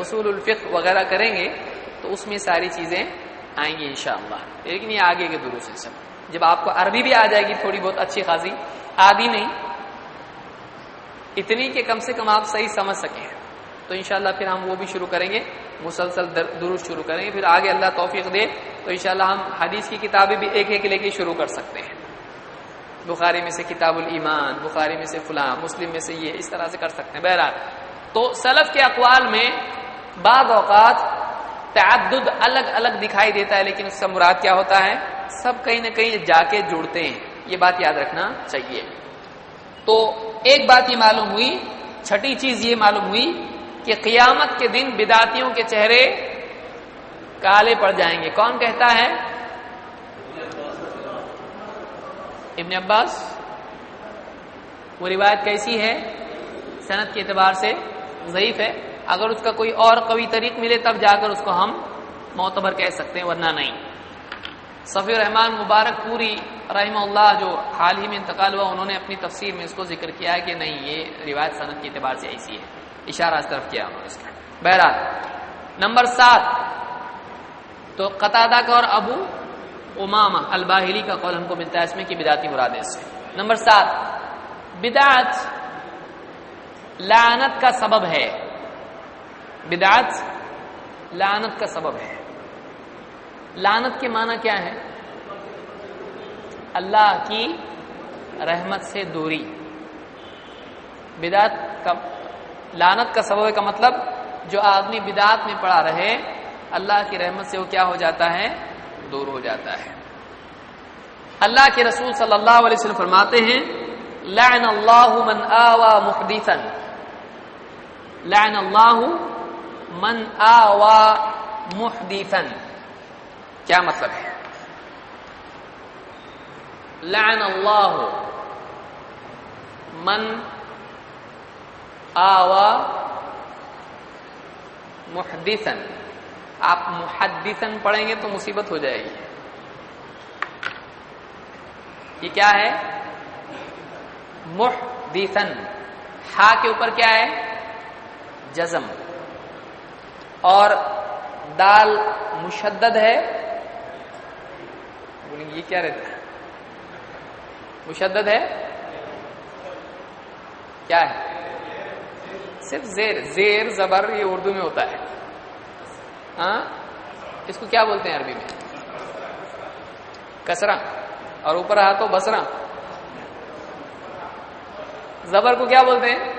اصول الفقہ وغیرہ کریں گے تو اس میں ساری چیزیں آئیں گی انشاءاللہ. لیکن یہ آگے کے دروس ہیں سب. جب آپ کو عربی بھی آ جائے گی تھوڑی بہت اچھی خاصی، آدھی نہیں اتنی کہ کم سے کم آپ صحیح سمجھ سکیں، تو انشاءاللہ پھر ہم وہ بھی شروع کریں گے، مسلسل دروس شروع کریں گے. پھر آگے اللہ توفیق دے تو انشاءاللہ ہم حدیث کی کتابیں بھی ایک ایک لے کے شروع کر سکتے ہیں. بخاری میں سے کتاب الایمان، بخاری میں سے فلاں، مسلم میں سے یہ، اس طرح سے کر سکتے ہیں. بہرحال تو سلف کے اقوال میں بعض اوقات تعدد الگ الگ دکھائی دیتا ہے، لیکن اس کا مراد کیا ہوتا ہے؟ سب کہیں نہ کہیں جا کے جڑتے ہیں. یہ بات یاد رکھنا چاہیے. تو ایک بات یہ معلوم ہوئی، چھٹی چیز یہ معلوم ہوئی کہ قیامت کے دن بدعتیوں کے چہرے کالے پڑ جائیں گے. کون کہتا ہے؟ ابن عباس. وہ روایت کیسی ہے؟ سند کے اعتبار سے ضعیف ہے. اگر اس کا کوئی اور قوی طریق ملے تب جا کر اس کو ہم معتبر کہہ سکتے ہیں، ورنہ نہیں. صفی الرحمان مبارک پوری رحمہ اللہ جو حال ہی میں انتقال ہوا، انہوں نے اپنی تفسیر میں اس کو ذکر کیا ہے کہ نہیں، یہ روایت سند کے اعتبار سے ایسی ہے. اشارہ اس طرف کیا انہوں نے اس کا. بہرحال نمبر 7 تو قتادہ کا اور ابو امامہ الباہلی کا قول ہم کو ملتا ہے اس میں کہ بدعتی مراد ہے اس سے. نمبر 7 بدعت لعنت کا سبب ہے. بدعت لعنت کا سبب ہے. لعنت کے معنی کیا ہے؟ اللہ کی رحمت سے دوری. بدعت کا لعنت کا سبب کا مطلب جو آدمی بدعت میں پڑا رہے اللہ کی رحمت سے وہ کیا ہو جاتا ہے؟ دور ہو جاتا ہے. اللہ کے رسول صلی اللہ علیہ وسلم فرماتے ہیں لعن اللہ من آوى محدثا. لعن اللہ من آوى محدثا. کیا مطلب ہے؟ لعن اللہ من آوى محدثا. آپ محدثا پڑھیں گے تو مصیبت ہو جائے گی. یہ کیا ہے؟ محدثا. ہا کے اوپر کیا ہے؟ جزم. اور دال مشدد ہے. بولیں گے یہ کیا رہتا ہے؟ مشدد ہے کیا ہے؟ صرف زیر. زیر زبر یہ اردو میں ہوتا ہے. ہاں اس کو کیا بولتے ہیں عربی میں؟ کسرہ. اور اوپر آ تو بسرہ. زبر کو کیا بولتے ہیں؟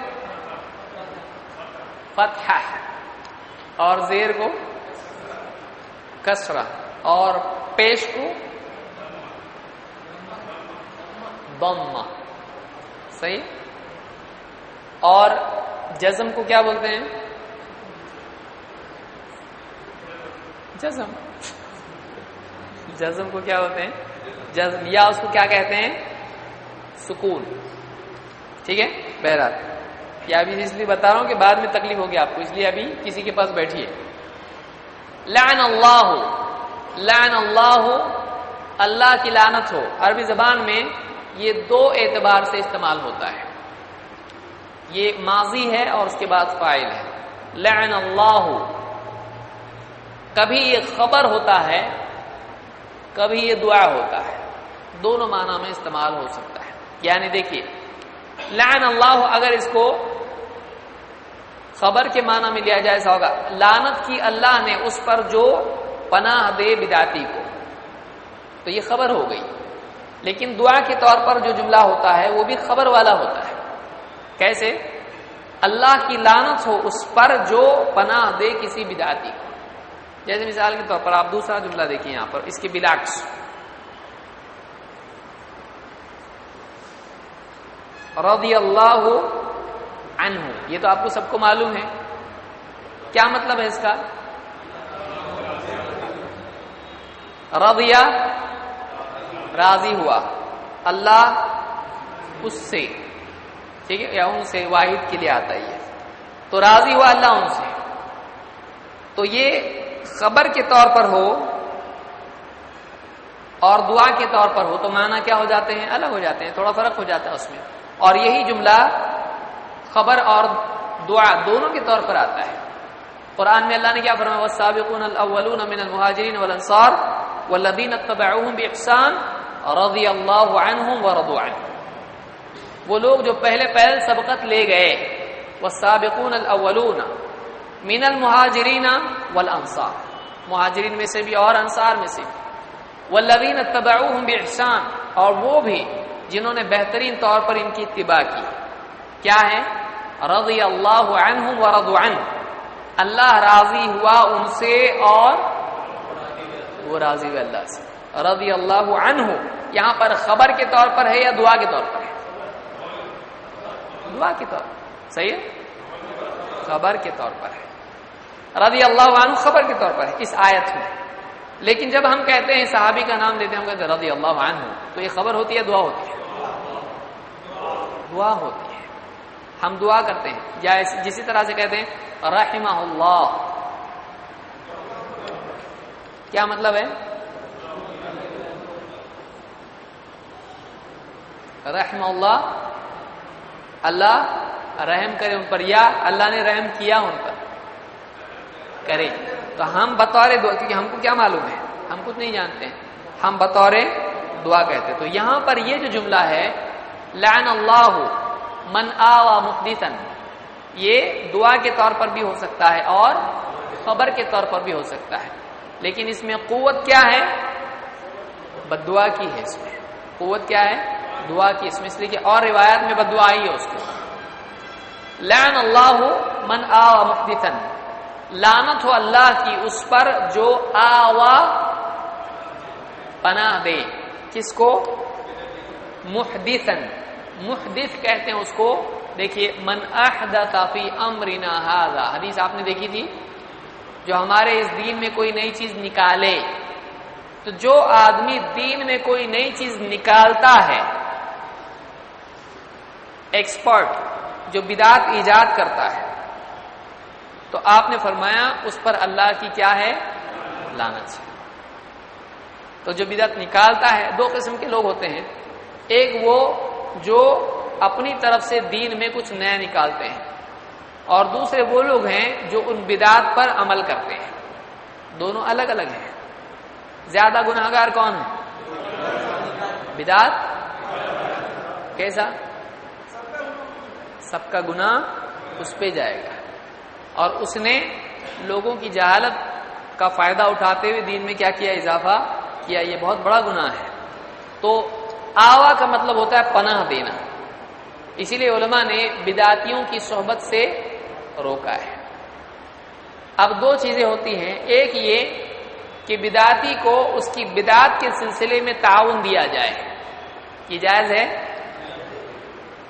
فتحہ. اور زیر کو کسرہ. اور پیش کو ضمہ. صحیح. اور جزم کو کیا بولتے ہیں؟ جزم. جزم کو کیا ہوتے ہیں؟ جزم، یا اس کو کیا کہتے ہیں؟ سکون. ٹھیک ہے. بہرحال یہ ابھی اس لیے بتا رہا ہوں کہ بعد میں تکلیف ہوگی آپ کو، اس لیے ابھی کسی کے پاس بیٹھیے. لعن اللہ، لعن اللہ، اللہ کی لعنت ہو. عربی زبان میں یہ دو اعتبار سے استعمال ہوتا ہے. یہ ماضی ہے اور اس کے بعد فاعل ہے. لعن اللہ، کبھی یہ خبر ہوتا ہے، کبھی یہ دعا ہوتا ہے. دونوں معنی میں استعمال ہو سکتا ہے. یعنی دیکھیے لعن اللہ اگر اس کو خبر کے معنی میں لیا جائے ایسا ہوگا لعنت کی اللہ نے اس پر جو پناہ دے بدعتی کو، تو یہ خبر ہو گئی. لیکن دعا کے طور پر جو جملہ ہوتا ہے وہ بھی خبر والا ہوتا ہے. کیسے؟ اللہ کی لعنت ہو اس پر جو پناہ دے کسی بدعتی کو. جیسے مثال کے طور پر آپ دوسرا جملہ دیکھیں یہاں پر، اس کے بالعکس رضی اللہ عنہ. یہ تو آپ کو سب کو معلوم ہے. کیا مطلب ہے اس کا؟ رضیہ راضی ہوا، اللہ اس سے، ٹھیک ہے، یا ان سے واحد کے لیے آتا ہے. تو راضی ہوا اللہ ان سے. تو یہ خبر کے طور پر ہو اور دعا کے طور پر ہو تو معنی کیا ہو جاتے ہیں؟ الگ ہو جاتے ہیں، تھوڑا فرق ہو جاتا ہے اس میں. اور یہی جملہ خبر اور دعا دونوں کے طور پر آتا ہے. قرآن میں اللہ نے کیا فرمایا؟ والسابقون الاولون من المہاجرین والانصار والذین اتبعوهم باحسان رضی اللہ عنہم ورضوا عنہ. وہ لوگ جو پہلے سبقت لے گئے، والسابقون الاولون من المہاجرین والانصار، مہاجرین میں سے بھی اور انصار میں سے بھی، والذین اتبعوهم باحسان، اور وہ بھی جنہوں نے بہترین طور پر ان کی اتباع کی. کیا ہے؟ رضی اللہ عنہم ورضوا عنہ، اللہ راضی ہوا ان سے اور وہ راضی ہوئے اللہ سے. رضی اللہ عنہ یہاں پر خبر کے طور پر ہے یا دعا کے طور پر ہے؟ دعا کے طور پر. صحیح ہے، خبر کے طور پر ہے. رضی اللہ عنہ خبر کے طور پر ہے اس آیت میں. لیکن جب ہم کہتے ہیں صحابی کا نام لیتے ہیں، ہم کہتے ہیں رضی اللہ عنہ، تو یہ خبر ہوتی ہے دعا ہوتی ہے؟ دعا ہوتی ہے. ہم دعا کرتے ہیں، جسی طرح سے کہتے ہیں رحمہ اللہ. کیا مطلب ہے؟ رحمہ اللہ، اللہ رحم کرے ان پر، یا اللہ نے رحم کیا ان پر کرے. تو ہم بطور دعا، کیونکہ ہم کو کیا معلوم ہے، ہم کچھ نہیں جانتے ہیں، ہم بطور دعا کہتے. تو یہاں پر یہ جو جملہ ہے لعن اللہ من آوى محدثا، یہ دعا کے طور پر بھی ہو سکتا ہے اور خبر کے طور پر بھی ہو سکتا ہے. لیکن اس میں قوت کیا ہے؟ بددعا کی ہے. اس میں قوت کیا ہے؟ دعا کی. اس میں اس لیے کہ اور روایات میں بددعا آئی ہے اس کو. لعن اللہ من آوى محدثا، لعنت ہو اللہ کی اس پر جو آوا پناہ دے. کس کو؟ محدثا. محدث کہتے ہیں اس کو. دیکھیے من احدث فی امرنا ھذا، حدیث آپ نے دیکھی تھی، جو ہمارے اس دین میں کوئی نئی چیز نکالے. تو جو آدمی دین میں کوئی نئی چیز نکالتا ہے، ایکسپرٹ جو بدعت ایجاد کرتا ہے، تو آپ نے فرمایا اس پر اللہ کی کیا ہے؟ لعنت ہے. تو جو بدعت نکالتا ہے، دو قسم کے لوگ ہوتے ہیں. ایک وہ جو اپنی طرف سے دین میں کچھ نیا نکالتے ہیں، اور دوسرے وہ لوگ ہیں جو ان بدعات پر عمل کرتے ہیں. دونوں الگ الگ ہیں. زیادہ گناہگار کون ہے؟ بدعت. کیسا؟ سب کا گناہ اس پہ جائے گا، اور اس نے لوگوں کی جہالت کا فائدہ اٹھاتے ہوئے دین میں کیا کیا؟ اضافہ کیا. یہ بہت بڑا گناہ ہے. تو آوا کا مطلب ہوتا ہے پناہ دینا. اسی لیے علماء نے بدعتیوں کی صحبت سے روکا ہے. اب دو چیزیں ہوتی ہیں. ایک یہ کہ بدعتی کو اس کی بدعت کے سلسلے میں تعاون دیا جائے، یہ جائز ہے،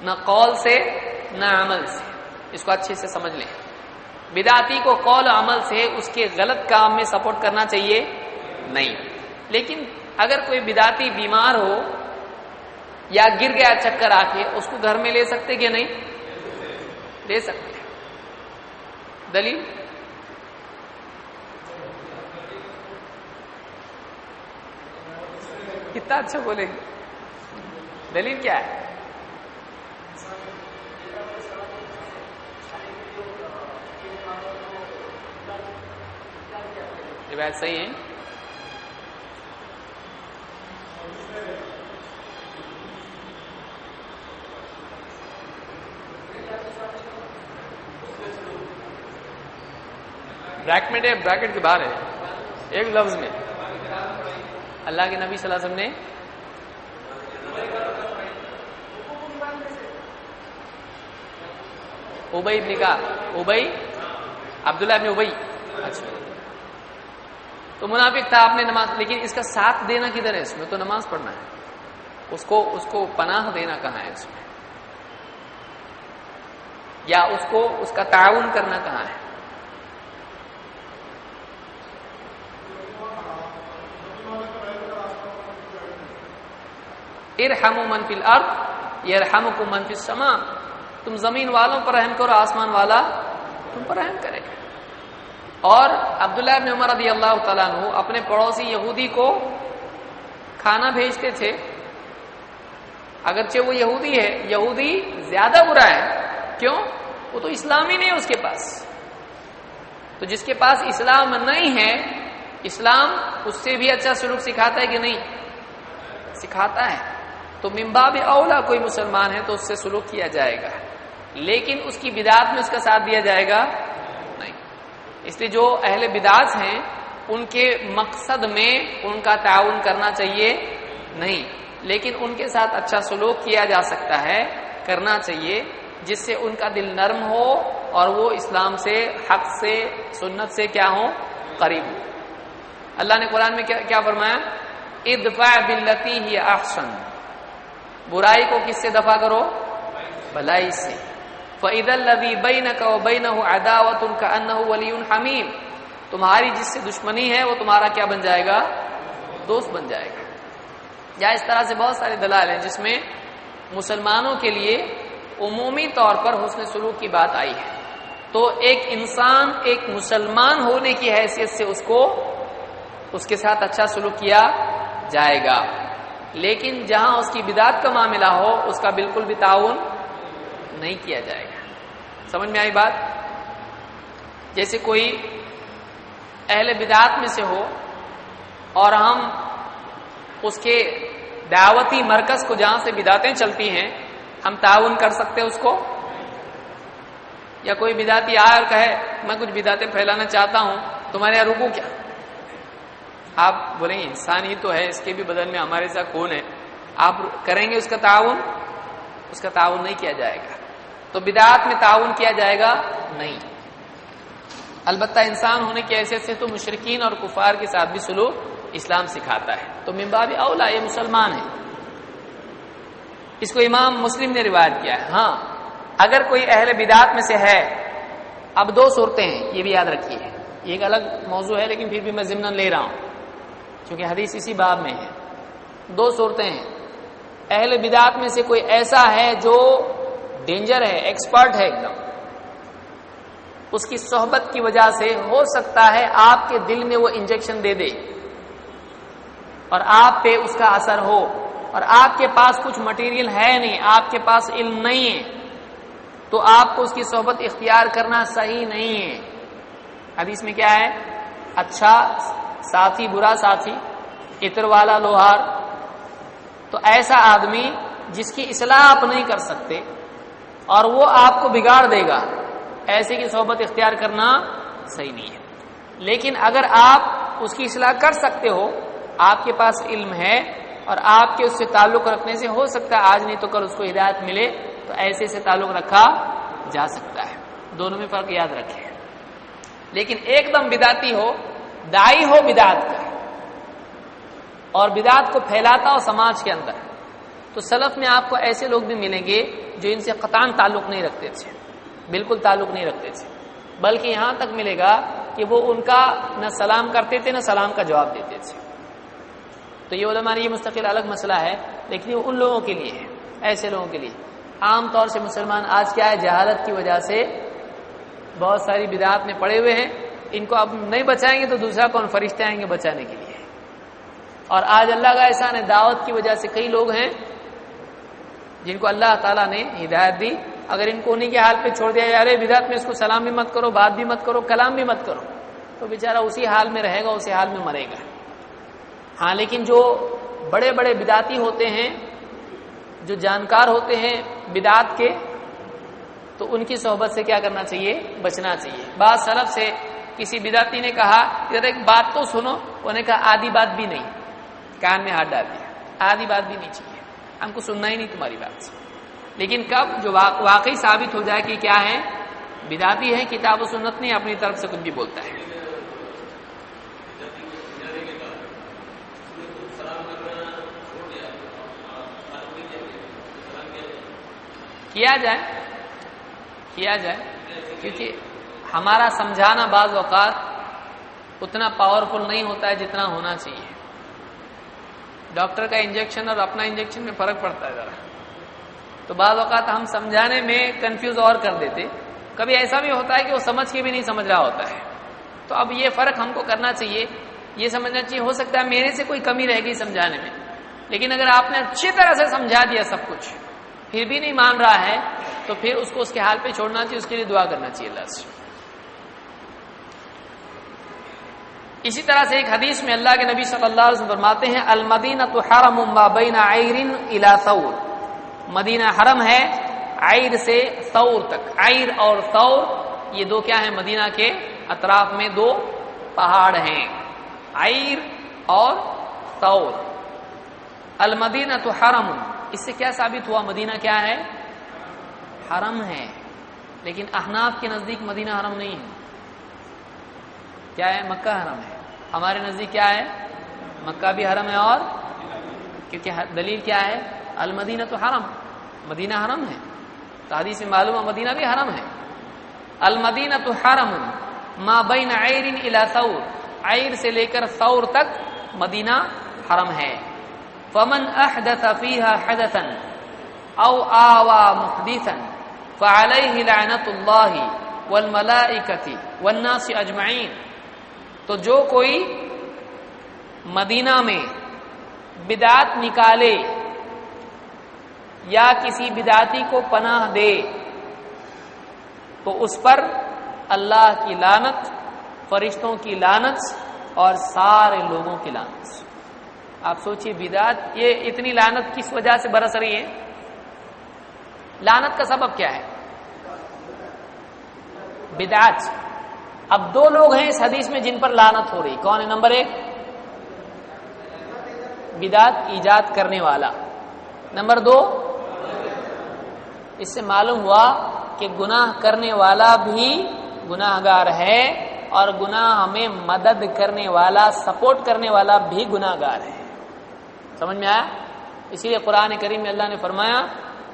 نہ قول سے نہ عمل سے. اس کو اچھے سے سمجھ لیں. بدعتی کو قول عمل سے اس کے غلط کام میں سپورٹ کرنا چاہیے نہیں. لیکن اگر کوئی بدعتی بیمار ہو یا گر گیا چکر آ کے، اس کو گھر میں لے سکتے کہ نہیں؟ لے سکتے. دلیل کتنا اچھا بولیں گے. دلیل کیا ہے؟ یہ بات صحیح ہے. بریکٹ کے باہر ہے ایک لفظ میں اللہ کے نبی صلی اللہ علیہ وسلم نے ابئی ابن کا ابئی عبداللہ ابن ابئی، اچھا تو منافق تھا، آپ نے نماز، لیکن اس کا ساتھ دینا کدھر ہے؟ اس میں تو نماز پڑھنا ہے. اس کو پناہ دینا کہاں ہے اس میں؟ یا اس کا تعاون کرنا کہاں ہے؟ ارحموا من فی الارض یرحمکم من فی السماء. تم زمین والوں پر رحم کرو، آسمان والا تم پر رحم کرے گا. اور عبداللہ بن عمر رضی اللہ تعالیٰ عنہ اپنے پڑوسی یہودی کو کھانا بھیجتے تھے. اگرچہ وہ یہودی ہے، یہودی زیادہ برا ہے. کیوں؟ وہ تو اسلام ہی نہیں ہے اس کے پاس. تو جس کے پاس اسلام نہیں ہے، اسلام اس سے بھی اچھا سلوک سکھاتا ہے کہ نہیں؟ سکھاتا ہے. تو من باب اولا کوئی مسلمان ہے تو اس سے سلوک کیا جائے گا، لیکن اس کی بدعت میں اس کا ساتھ دیا جائے گا نہیں. اس لیے جو اہل بدعت ہیں ان کے مقصد میں ان کا تعاون کرنا چاہیے نہیں، لیکن ان کے ساتھ اچھا سلوک کیا جا سکتا ہے، کرنا چاہیے، جس سے ان کا دل نرم ہو اور وہ اسلام سے، حق سے، سنت سے کیا ہو؟ قریب ہو. اللہ نے قرآن میں کیا فرمایا؟ ادفع باللتی ہی احسن. برائی کو کس سے دفع کرو؟ بھلائی سے. فَإِذَا الَّذِي بَيْنَكَ وَبَيْنَهُ عَدَاوَةٌ كَأَنَّهُ وَلِيٌّ حَمِيمٌ. تمہاری جس سے دشمنی ہے وہ تمہارا کیا بن جائے گا؟ دوست بن جائے گا. یا اس طرح سے بہت سارے دلائل ہیں جس میں مسلمانوں کے لیے عمومی طور پر حسن سلوک کی بات آئی ہے. تو ایک انسان ایک مسلمان ہونے کی حیثیت سے اس کے ساتھ اچھا سلوک کیا جائے گا، لیکن جہاں اس کی بدعت کا معاملہ ہو اس کا بالکل بھی تعاون نہیں کیا جائے گا. سمجھ میں آئی بات؟ جیسے کوئی اہل بدعت میں سے ہو اور ہم اس کے دعوتی مرکز کو جہاں سے بدعتیں چلتی ہیں ہم تعاون کر سکتے ہیں اس کو؟ یا کوئی بدعتی آئے اور کہے میں کچھ بدعتیں پھیلانا چاہتا ہوں، تمہارے یہاں رکو کیا؟ آپ بولیں گے انسان ہی تو ہے، اس کے بھی بدن میں ہمارے ساتھ کون ہے، آپ کریں گے اس کا تعاون؟ اس کا تعاون نہیں کیا جائے گا. تو بدعات میں تعاون کیا جائے گا نہیں. البتہ انسان ہونے کی حیثیت سے تو مشرکین اور کفار کے ساتھ بھی سلوک اسلام سکھاتا ہے. تو من باب اولا یہ مسلمان ہے. اس کو امام مسلم نے روایت کیا ہے. ہاں اگر کوئی اہل بدعات میں سے ہے، اب دو صورتیں ہیں، یہ بھی یاد رکھیے، یہ ایک الگ موضوع ہے لیکن پھر بھی میں ضمناً لے رہا ہوں کیونکہ حدیث اسی باب میں ہے. دو صورتیں ہیں. اہل بدعات میں سے کوئی ایسا ہے جو ڈینجر ہے، ایکسپرٹ ہے ایک دم، اس کی صحبت کی وجہ سے ہو سکتا ہے آپ کے دل میں وہ انجیکشن دے دے اور آپ پہ اس کا اثر ہو، اور آپ کے پاس کچھ مٹیریل ہے نہیں، آپ کے پاس علم نہیں ہے، تو آپ کو اس کی صحبت اختیار کرنا صحیح نہیں ہے. حدیث میں کیا ہے؟ اچھا ساتھی برا ساتھی، عطر والا لوہار. تو ایسا آدمی جس کی اصلاح آپ نہیں کر سکتے اور وہ آپ کو بگاڑ دے گا، ایسے کی صحبت اختیار کرنا صحیح نہیں ہے. لیکن اگر آپ اس کی اصلاح کر سکتے ہو، آپ کے پاس علم ہے اور آپ کے اس سے تعلق رکھنے سے ہو سکتا ہے آج نہیں تو کل اس کو ہدایت ملے، تو ایسے سے تعلق رکھا جا سکتا ہے. دونوں میں فرق یاد رکھیں. لیکن ایک دم بدعتی ہو، داعی ہو بدعت کا اور بدعت کو پھیلاتا ہو سماج کے اندر، تو سلف میں آپ کو ایسے لوگ بھی ملیں گے جو ان سے قطعاً تعلق نہیں رکھتے تھے، بالکل تعلق نہیں رکھتے تھے. بلکہ یہاں تک ملے گا کہ وہ ان کا نہ سلام کرتے تھے نہ سلام کا جواب دیتے تھے. تو یہ علماء نے یہ مستقل الگ مسئلہ ہے، لیکن یہ ان لوگوں کے لیے ہے، ایسے لوگوں کے لیے. عام طور سے مسلمان آج کیا ہے، جہالت کی وجہ سے بہت ساری بدعات میں پڑے ہوئے ہیں. ان کو اب نہیں بچائیں گے تو دوسرا کون، فرشتے آئیں گے بچانے کے لیے. اور آج اللہ کا احسان ہے، دعوت کی وجہ سے کئی لوگ ہیں جن کو اللہ تعالیٰ نے ہدایت دی. اگر ان کو انہی کے حال پہ چھوڑ دیا یار بدعت میں اس کو سلام بھی مت کرو، بات بھی مت کرو، کلام بھی مت کرو، تو بیچارہ اسی حال میں رہے گا، اسی حال میں مرے گا. ہاں لیکن جو بڑے بڑے بدعتی ہوتے ہیں، جو جانکار ہوتے ہیں بدعات کے، تو ان کی صحبت سے کیا کرنا چاہیے، بچنا چاہیے. بعض سلف سے کسی بدعتی نے کہا یار ایک بات تو سنو، انہوں نے کہا آدھی بات بھی نہیں، کان میں ہاتھ ڈال دیا، آدھی بات بھی نہیں چاہیے، ہم کو سننا ہی نہیں تمہاری بات سے. لیکن کب، جو واقعی ثابت ہو جائے کہ کیا ہے، بدعتی ہے، کتاب و سنت نہیں، اپنی طرف سے کچھ بھی بولتا ہے. کیا جائے کیونکہ ہمارا سمجھانا بعض اوقات اتنا پاورفل نہیں ہوتا ہے جتنا ہونا چاہیے. ڈاکٹر کا انجیکشن اور اپنا انجیکشن میں فرق پڑتا ہے ذرا، تو بعض اوقات ہم سمجھانے میں کنفیوز اور کر دیتے. کبھی ایسا بھی ہوتا ہے کہ وہ سمجھ کے بھی نہیں سمجھ رہا ہوتا ہے. تو اب یہ فرق ہم کو کرنا چاہیے، یہ سمجھنا چاہیے ہو سکتا ہے میرے سے کوئی کمی رہ گئی سمجھانے میں، لیکن اگر آپ نے اچھی طرح سے سمجھا دیا سب کچھ پھر بھی نہیں مان رہا ہے تو پھر اس کو اس کے حال پہ چھوڑنا چاہیے، اس کے لیے دعا کرنا چاہیے اللہ سے. اسی طرح سے ایک حدیث میں اللہ کے نبی صلی اللہ علیہ وسلم فرماتے ہیں المدینۃ حرم ما بین عیر الی ثور، مدینہ حرم ہے عیر سے ثور تک. عیر اور ثور یہ دو کیا ہیں، مدینہ کے اطراف میں دو پہاڑ ہیں، عیر اور ثور. المدینۃ حرم، اس سے کیا ثابت ہوا، مدینہ کیا ہے، حرم ہے. لیکن احناف کے نزدیک مدینہ حرم نہیں ہے، کیا ہے، مکہ حرم ہے. ہمارے نزدیک کیا ہے، مکہ بھی حرم ہے، اور کیونکہ دلیل کیا ہے، المدینہ تو حرم، مدینہ حرم ہے، تو حدیث سے معلوم ہے مدینہ بھی حرم ہے. المدینہ تو حرم ما بین عیر الی ثور، عیر سے لے کر ثور تک مدینہ حرم ہے. فمن احدث فيها حدثا او آوى محدثا فعليه لعنة الله والملائكة والناس اجمعین. تو جو کوئی مدینہ میں بدعت نکالے یا کسی بدعتی کو پناہ دے تو اس پر اللہ کی لعنت، فرشتوں کی لعنت اور سارے لوگوں کی لعنت. آپ سوچئے بدعت، یہ اتنی لعنت کس وجہ سے برس رہی ہے، لعنت کا سبب کیا ہے، بدعت. اب دو لوگ ہیں اس حدیث میں جن پر لعنت ہو رہی، کون ہے، نمبر ایک بدعت ایجاد کرنے والا، نمبر دو اس سے معلوم ہوا کہ گناہ کرنے والا بھی گناہگار ہے اور گناہ ہمیں مدد کرنے والا، سپورٹ کرنے والا بھی گناہگار ہے. سمجھ میں آیا؟ اسی لیے قرآن کریم میں اللہ نے فرمایا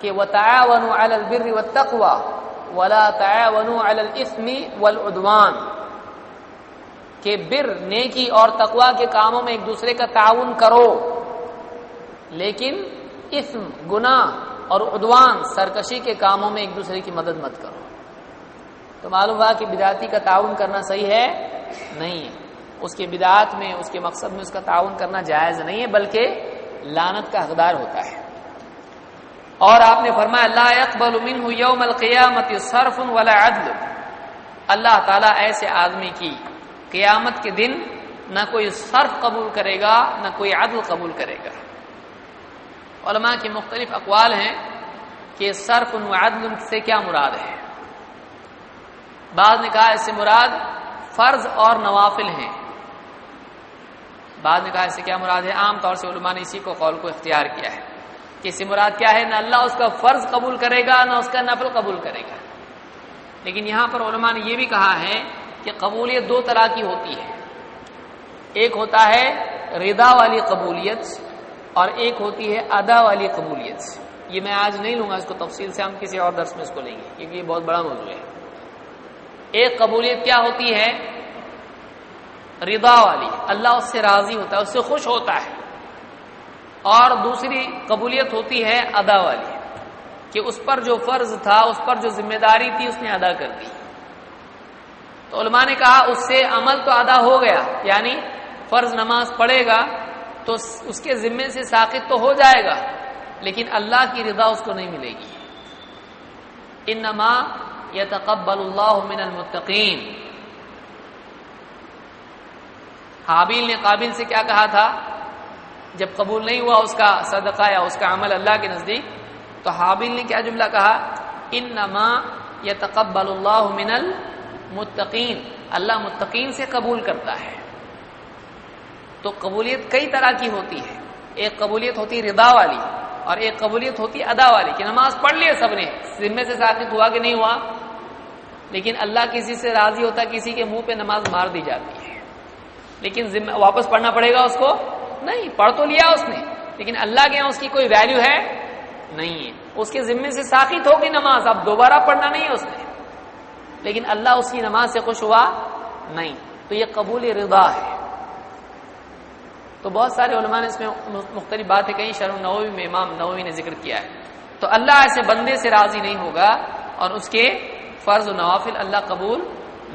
کہ وَتَعَاوَنُوا عَلَى الْبِرِّ وَالتَّقْوَى وَلَا تَعَاوَنُوا عَلَى الْإِثْمِ وَالْعُدْوَانِ، کہ بر، نیکی اور تقوی کے کاموں میں ایک دوسرے کا تعاون کرو، لیکن اثم، گناہ اور عدوان، سرکشی کے کاموں میں ایک دوسرے کی مدد مت کرو. تو معلوم ہوا کہ بدعتی کا تعاون کرنا صحیح ہے نہیں ہے، اس کے بدعات میں، اس کے مقصد میں اس کا تعاون کرنا جائز نہیں ہے، بلکہ لعنت کا حقدار ہوتا ہے. اور آپ نے فرمایا لا يقبل منه يوم القیامت صرف ولا عدل، اللہ تعالیٰ ایسے آدمی کی قیامت کے دن نہ کوئی صرف قبول کرے گا نہ کوئی عدل قبول کرے گا. علماء کے مختلف اقوال ہیں کہ صرف و عدل سے کیا مراد ہے. بعض نے کہا اس سے مراد فرض اور نوافل ہیں، بعض نے کہا اس سے کیا مراد ہے، عام طور سے علماء نے اسی کو قول کو اختیار کیا ہے کہ اس سے مراد کیا ہے، نہ اللہ اس کا فرض قبول کرے گا نہ اس کا نفل قبول کرے گا. لیکن یہاں پر علماء نے یہ بھی کہا ہے کہ قبولیت دو طرح کی ہوتی ہے، ایک ہوتا ہے رضا والی قبولیت اور ایک ہوتی ہے ادا والی قبولیت. یہ میں آج نہیں لوں گا اس کو تفصیل سے، ہم کسی اور درس میں اس کو لیں گے کیونکہ یہ بہت بڑا موضوع ہے. ایک قبولیت کیا ہوتی ہے؟ رضا والی، اللہ اس سے راضی ہوتا ہے، اس سے خوش ہوتا ہے. اور دوسری قبولیت ہوتی ہے ادا والی، کہ اس پر جو فرض تھا، اس پر جو ذمہ داری تھی، اس نے ادا کر دی. تو علماء نے کہا اس سے عمل تو ادا ہو گیا، یعنی فرض نماز پڑھے گا تو اس کے ذمے سے ساقط تو ہو جائے گا، لیکن اللہ کی رضا اس کو نہیں ملے گی. انما یتقبل اللہ من المتقین. حابیل نے قابل سے کیا کہا تھا جب قبول نہیں ہوا اس کا صدقہ یا اس کا عمل اللہ کے نزدیک؟ تو حابیل نے کیا جملہ کہا؟ انما یتقبل اللہ من المتقین، اللہ متقین سے قبول کرتا ہے. تو قبولیت کئی طرح کی ہوتی ہے. ایک قبولیت ہوتی رضا والی، اور ایک قبولیت ہوتی ادا والی، کہ نماز پڑھ لی سب نے، ذمے سے ساقط ہوا کہ نہیں ہوا، لیکن اللہ کسی سے راضی ہوتا، کسی کے منہ پہ نماز مار دی جاتی ہے، لیکن واپس پڑھنا پڑے گا اس کو؟ نہیں، پڑھ تو لیا اس نے، لیکن اللہ کے یہاں اس کی کوئی ویلیو ہے نہیں ہے. اس کے ذمے سے ساقط ہوگی نماز، اب دوبارہ پڑھنا نہیں ہے اس نے، لیکن اللہ اس کی نماز سے خوش ہوا نہیں. تو یہ قبول رضا ہے. تو بہت سارے علماء نے اس میں مختلف باتیں کہیں، شرح النووی میں امام نووی نے ذکر کیا ہے. تو اللہ ایسے بندے سے راضی نہیں ہوگا اور اس کے فرض و نوافل اللہ قبول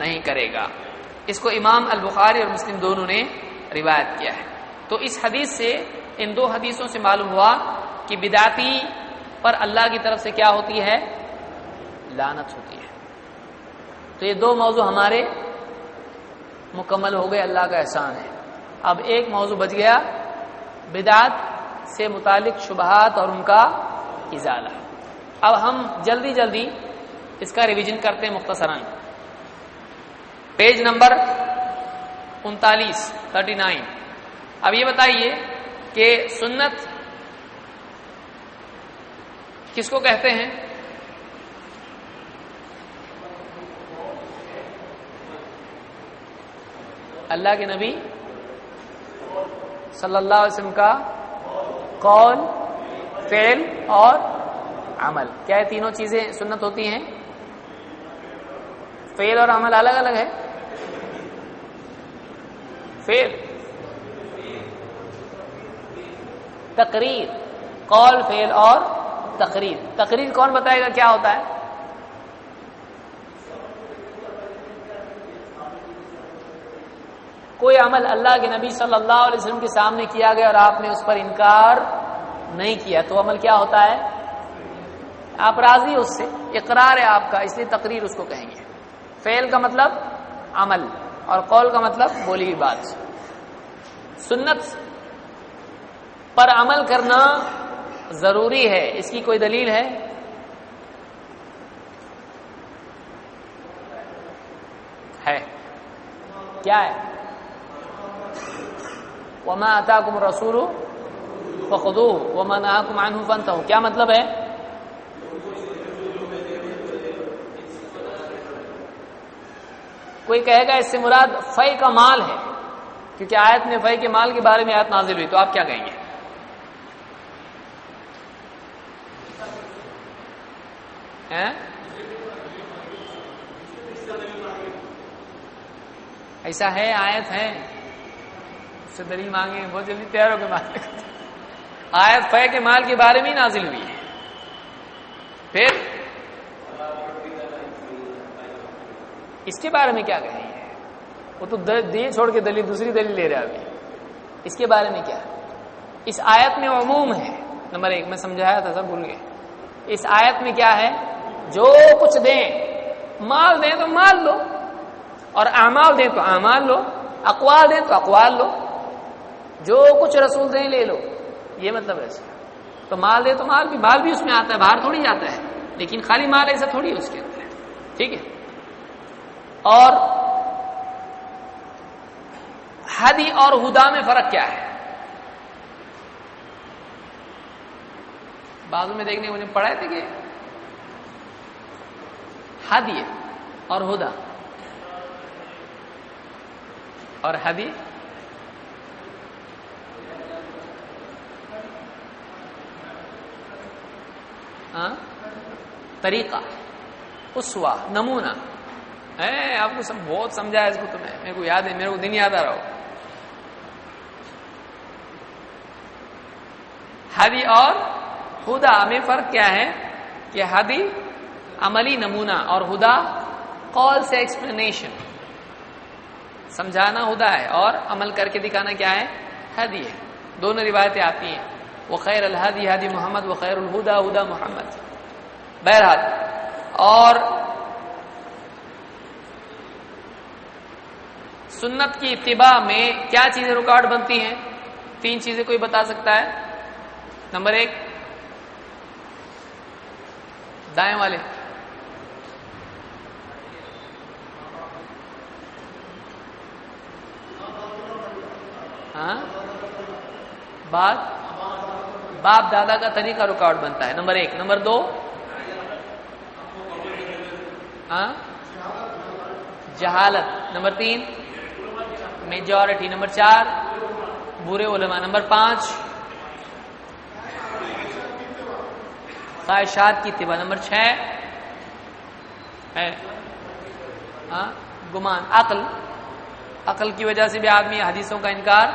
نہیں کرے گا. اس کو امام البخاری اور مسلم دونوں نے روایت کیا ہے. تو اس حدیث سے، ان دو حدیثوں سے معلوم ہوا کہ بدعتی پر اللہ کی طرف سے کیا ہوتی ہے؟ لعنت ہوتی ہے. تو یہ دو موضوع ہمارے مکمل ہو گئے، اللہ کا احسان ہے. اب ایک موضوع بچ گیا، بدعت سے متعلق شبہات اور ان کا ازالہ. اب ہم جلدی جلدی اس کا ریویژن کرتے ہیں مختصراً. Page number 39. اب یہ بتائیے کہ سنت کس کو کہتے ہیں؟ اللہ کے نبی صلی اللہ علیہ وسلم کا قول، فعل اور عمل. کیا یہ تینوں چیزیں سنت ہوتی ہیں؟ فعل اور عمل الگ الگ ہے. فعل تقریر، قول، فعل اور تقریر. تقریر کون بتائے گا کیا ہوتا ہے؟ کوئی عمل اللہ کے نبی صلی اللہ علیہ وسلم کے سامنے کیا گیا اور آپ نے اس پر انکار نہیں کیا تو عمل کیا ہوتا ہے؟ آپ راضی اس سے، اقرار ہے آپ کا، اس لیے تقریر اس کو کہیں گے. فعل کا مطلب عمل اور قول کا مطلب بولی ہوئی بات. سنت پر عمل کرنا ضروری ہے، اس کی کوئی دلیل ہے؟ کیا ہے؟ وما آتاکم الرسول فخذوه وما نهاکم عنه فانتهوا. کیا مطلب ہے؟ کوئی کہے گا اس سے مراد فے کا مال ہے، کیونکہ آیت میں فے کے مال کے بارے میں آیت نازل ہوئی. تو آپ کیا کہیں گے؟ ایسا ہے؟ آیت ہے اس سے دلیل مانگے، بہت جلدی تیار ہو کے مانگے. آیت فے کے مال کے بارے میں نازل ہوئی ہے. پھر اس کے بارے میں کیا کہیں گے؟ وہ تو دیے چھوڑ کے دلیل دوسری دلیل لے رہا ہے ابھی. اس کے بارے میں کیا؟ اس آیت میں عموم ہے. نمبر 1 میں سمجھایا تھا، سب بھول گئے. اس آیت میں کیا ہے؟ جو کچھ دیں، مال دیں تو مال لو، اور اعمال دیں تو اعمال لو، اقوال دیں تو اقوال لو، جو کچھ رسول دیں لے لو. یہ مطلب ہے. تو مال دے تو مال بھی اس میں آتا ہے، باہر تھوڑی جاتا ہے. لیکن خالی مال ایسا تھوڑی ہے اس کے اندر. ٹھیک ہے. اور ہدی اور ہدا میں فرق کیا ہے؟ بعض میں دیکھنے کو پڑھائے تھے کہ ہدی اور ہدا اور ہدی طریقہ، اسوہ، نمونہ. آپ کو بہت سمجھایا اس کو تمہیں، میرے کو یاد ہے، میرے کو دن یاد آ رہا ہو. ہدی اور ہدا میں فرق کیا ہے کہ ہدی عملی نمونہ اور ہدا قول سے ایکسپلینیشن، سمجھانا ہدا ہے اور عمل کر کے دکھانا کیا ہے، ہدی ہے. دونوں روایتیں آتی ہیں، وخیر الہدی ہدی محمد وخیر الہدا ہدا محمد. بہرحال، اور سنت کی اتباع میں کیا چیزیں رکاوٹ بنتی ہیں؟ 3 چیزیں کوئی بتا سکتا ہے؟ نمبر 1، دائیں والے، ہاں، باپ دادا کا طریقہ رکاوٹ بنتا ہے، نمبر 1. نمبر 2، ہاں، جہالت. Number 3، majority. نمبر 4، برے علماء. نمبر 5، خواہشات کی اتباع. نمبر 6 ہے گمان، عقل کی وجہ سے بھی آدمی حدیثوں کا انکار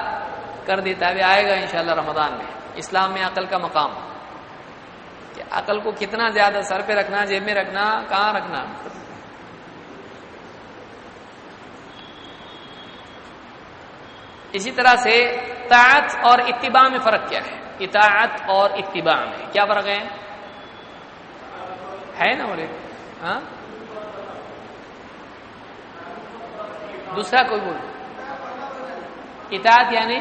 کر دیتا ہے. ابھی آئے گا انشاءاللہ رمضان میں اسلام میں عقل کا مقام، کہ عقل کو کتنا زیادہ سر پہ رکھنا، جیب میں رکھنا، کہاں رکھنا. اسی طرح سے اطاعت اور اتباع میں فرق کیا ہے؟ اطاعت اور اتباع میں کیا فرق ہے نا بولے؟ ہاں، دوسرا کوئی بول. اطاعت یعنی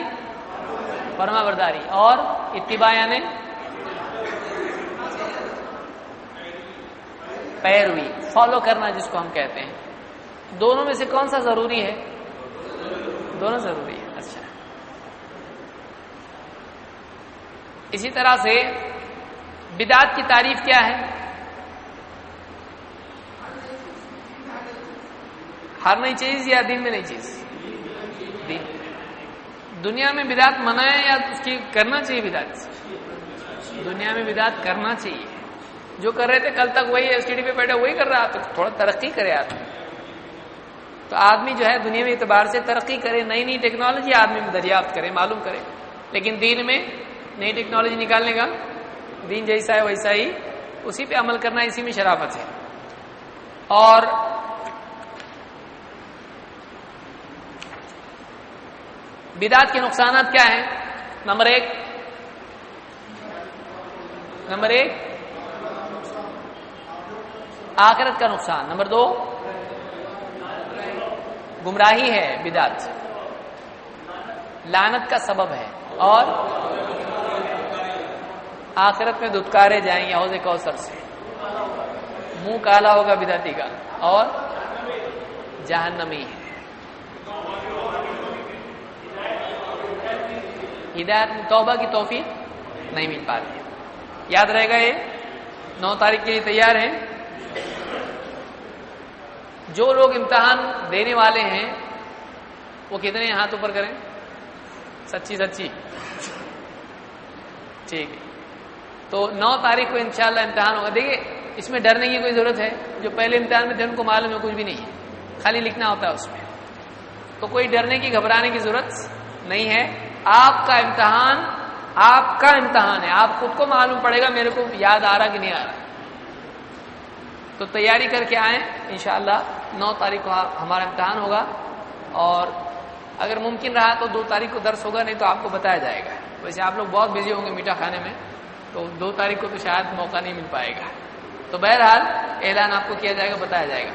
فرما برداری اور اتباع یعنی پیروی، فالو کرنا جس کو ہم کہتے ہیں. دونوں میں سے کون سا ضروری ہے؟ دونوں ضروری ہے. اچھا، اسی طرح سے بدعت کی تعریف کیا ہے؟ ہر نئی چیز یا دین میں نئی چیز؟ دین. دنیا میں بدعت منع ہے یا اس کی کرنا چاہیے؟ بدعت دنیا میں بدعت کرنا چاہیے. جو کر رہے تھے کل تک وہی ایس ٹی ڈی پہ بیٹھا وہی کر رہا، تو تھوڑا ترقی کرے آدمی. تو آدمی جو ہے دنیاوی اعتبار سے ترقی کرے، نئی نئی ٹیکنالوجی آدمی میں دریافت کرے، معلوم کرے. لیکن دین میں نئی ٹیکنالوجی نکالنے کا، دین جیسا ہے ویسا ہی اسی پہ عمل کرنا، اسی میں شرافت ہے. اور بدعت کے نقصانات کیا ہیں؟ نمبر 1 آخرت کا نقصان. نمبر 2 گمراہی ہے، بدعت لعنت کا سبب ہے، اور آخرت میں دھتکارے جائیں گے حوض کوثر سے، منہ کالا ہوگا بدعتی کا، اور جہنمی ہے. ہدایت توبہ کی توفیق نہیں مل پاتی. یاد رہے گا یہ 9 تاریخ کے لیے تیار ہیں؟ جو لوگ امتحان دینے والے ہیں وہ کتنے ہاتھ اوپر کریں؟ سچی ٹھیک ہے. تو 9 تاریخ کو انشاءاللہ امتحان ہوگا. دیکھیے اس میں ڈرنے کی کوئی ضرورت ہے؟ جو پہلے امتحان میں تھے ان کو معلوم ہے کچھ بھی نہیں ہے، خالی لکھنا ہوتا ہے اس میں. تو کوئی ڈرنے کی گھبرانے کی ضرورت نہیں ہے. آپ کا امتحان ہے، آپ خود کو معلوم پڑے گا میرے کو یاد آ رہا کہ نہیں آ رہا. تو تیاری کر کے آئیں انشاءاللہ. 9 تاریخ کو ہمارا امتحان ہوگا، اور اگر ممکن رہا تو 2 تاریخ کو درس ہوگا، نہیں تو آپ کو بتایا جائے گا. ویسے آپ لوگ بہت بزی ہوں گے میٹھا کھانے میں، تو 2 تاریخ کو تو شاید موقع نہیں مل پائے گا. تو بہرحال اعلان آپ کو کیا جائے گا، بتایا جائے گا.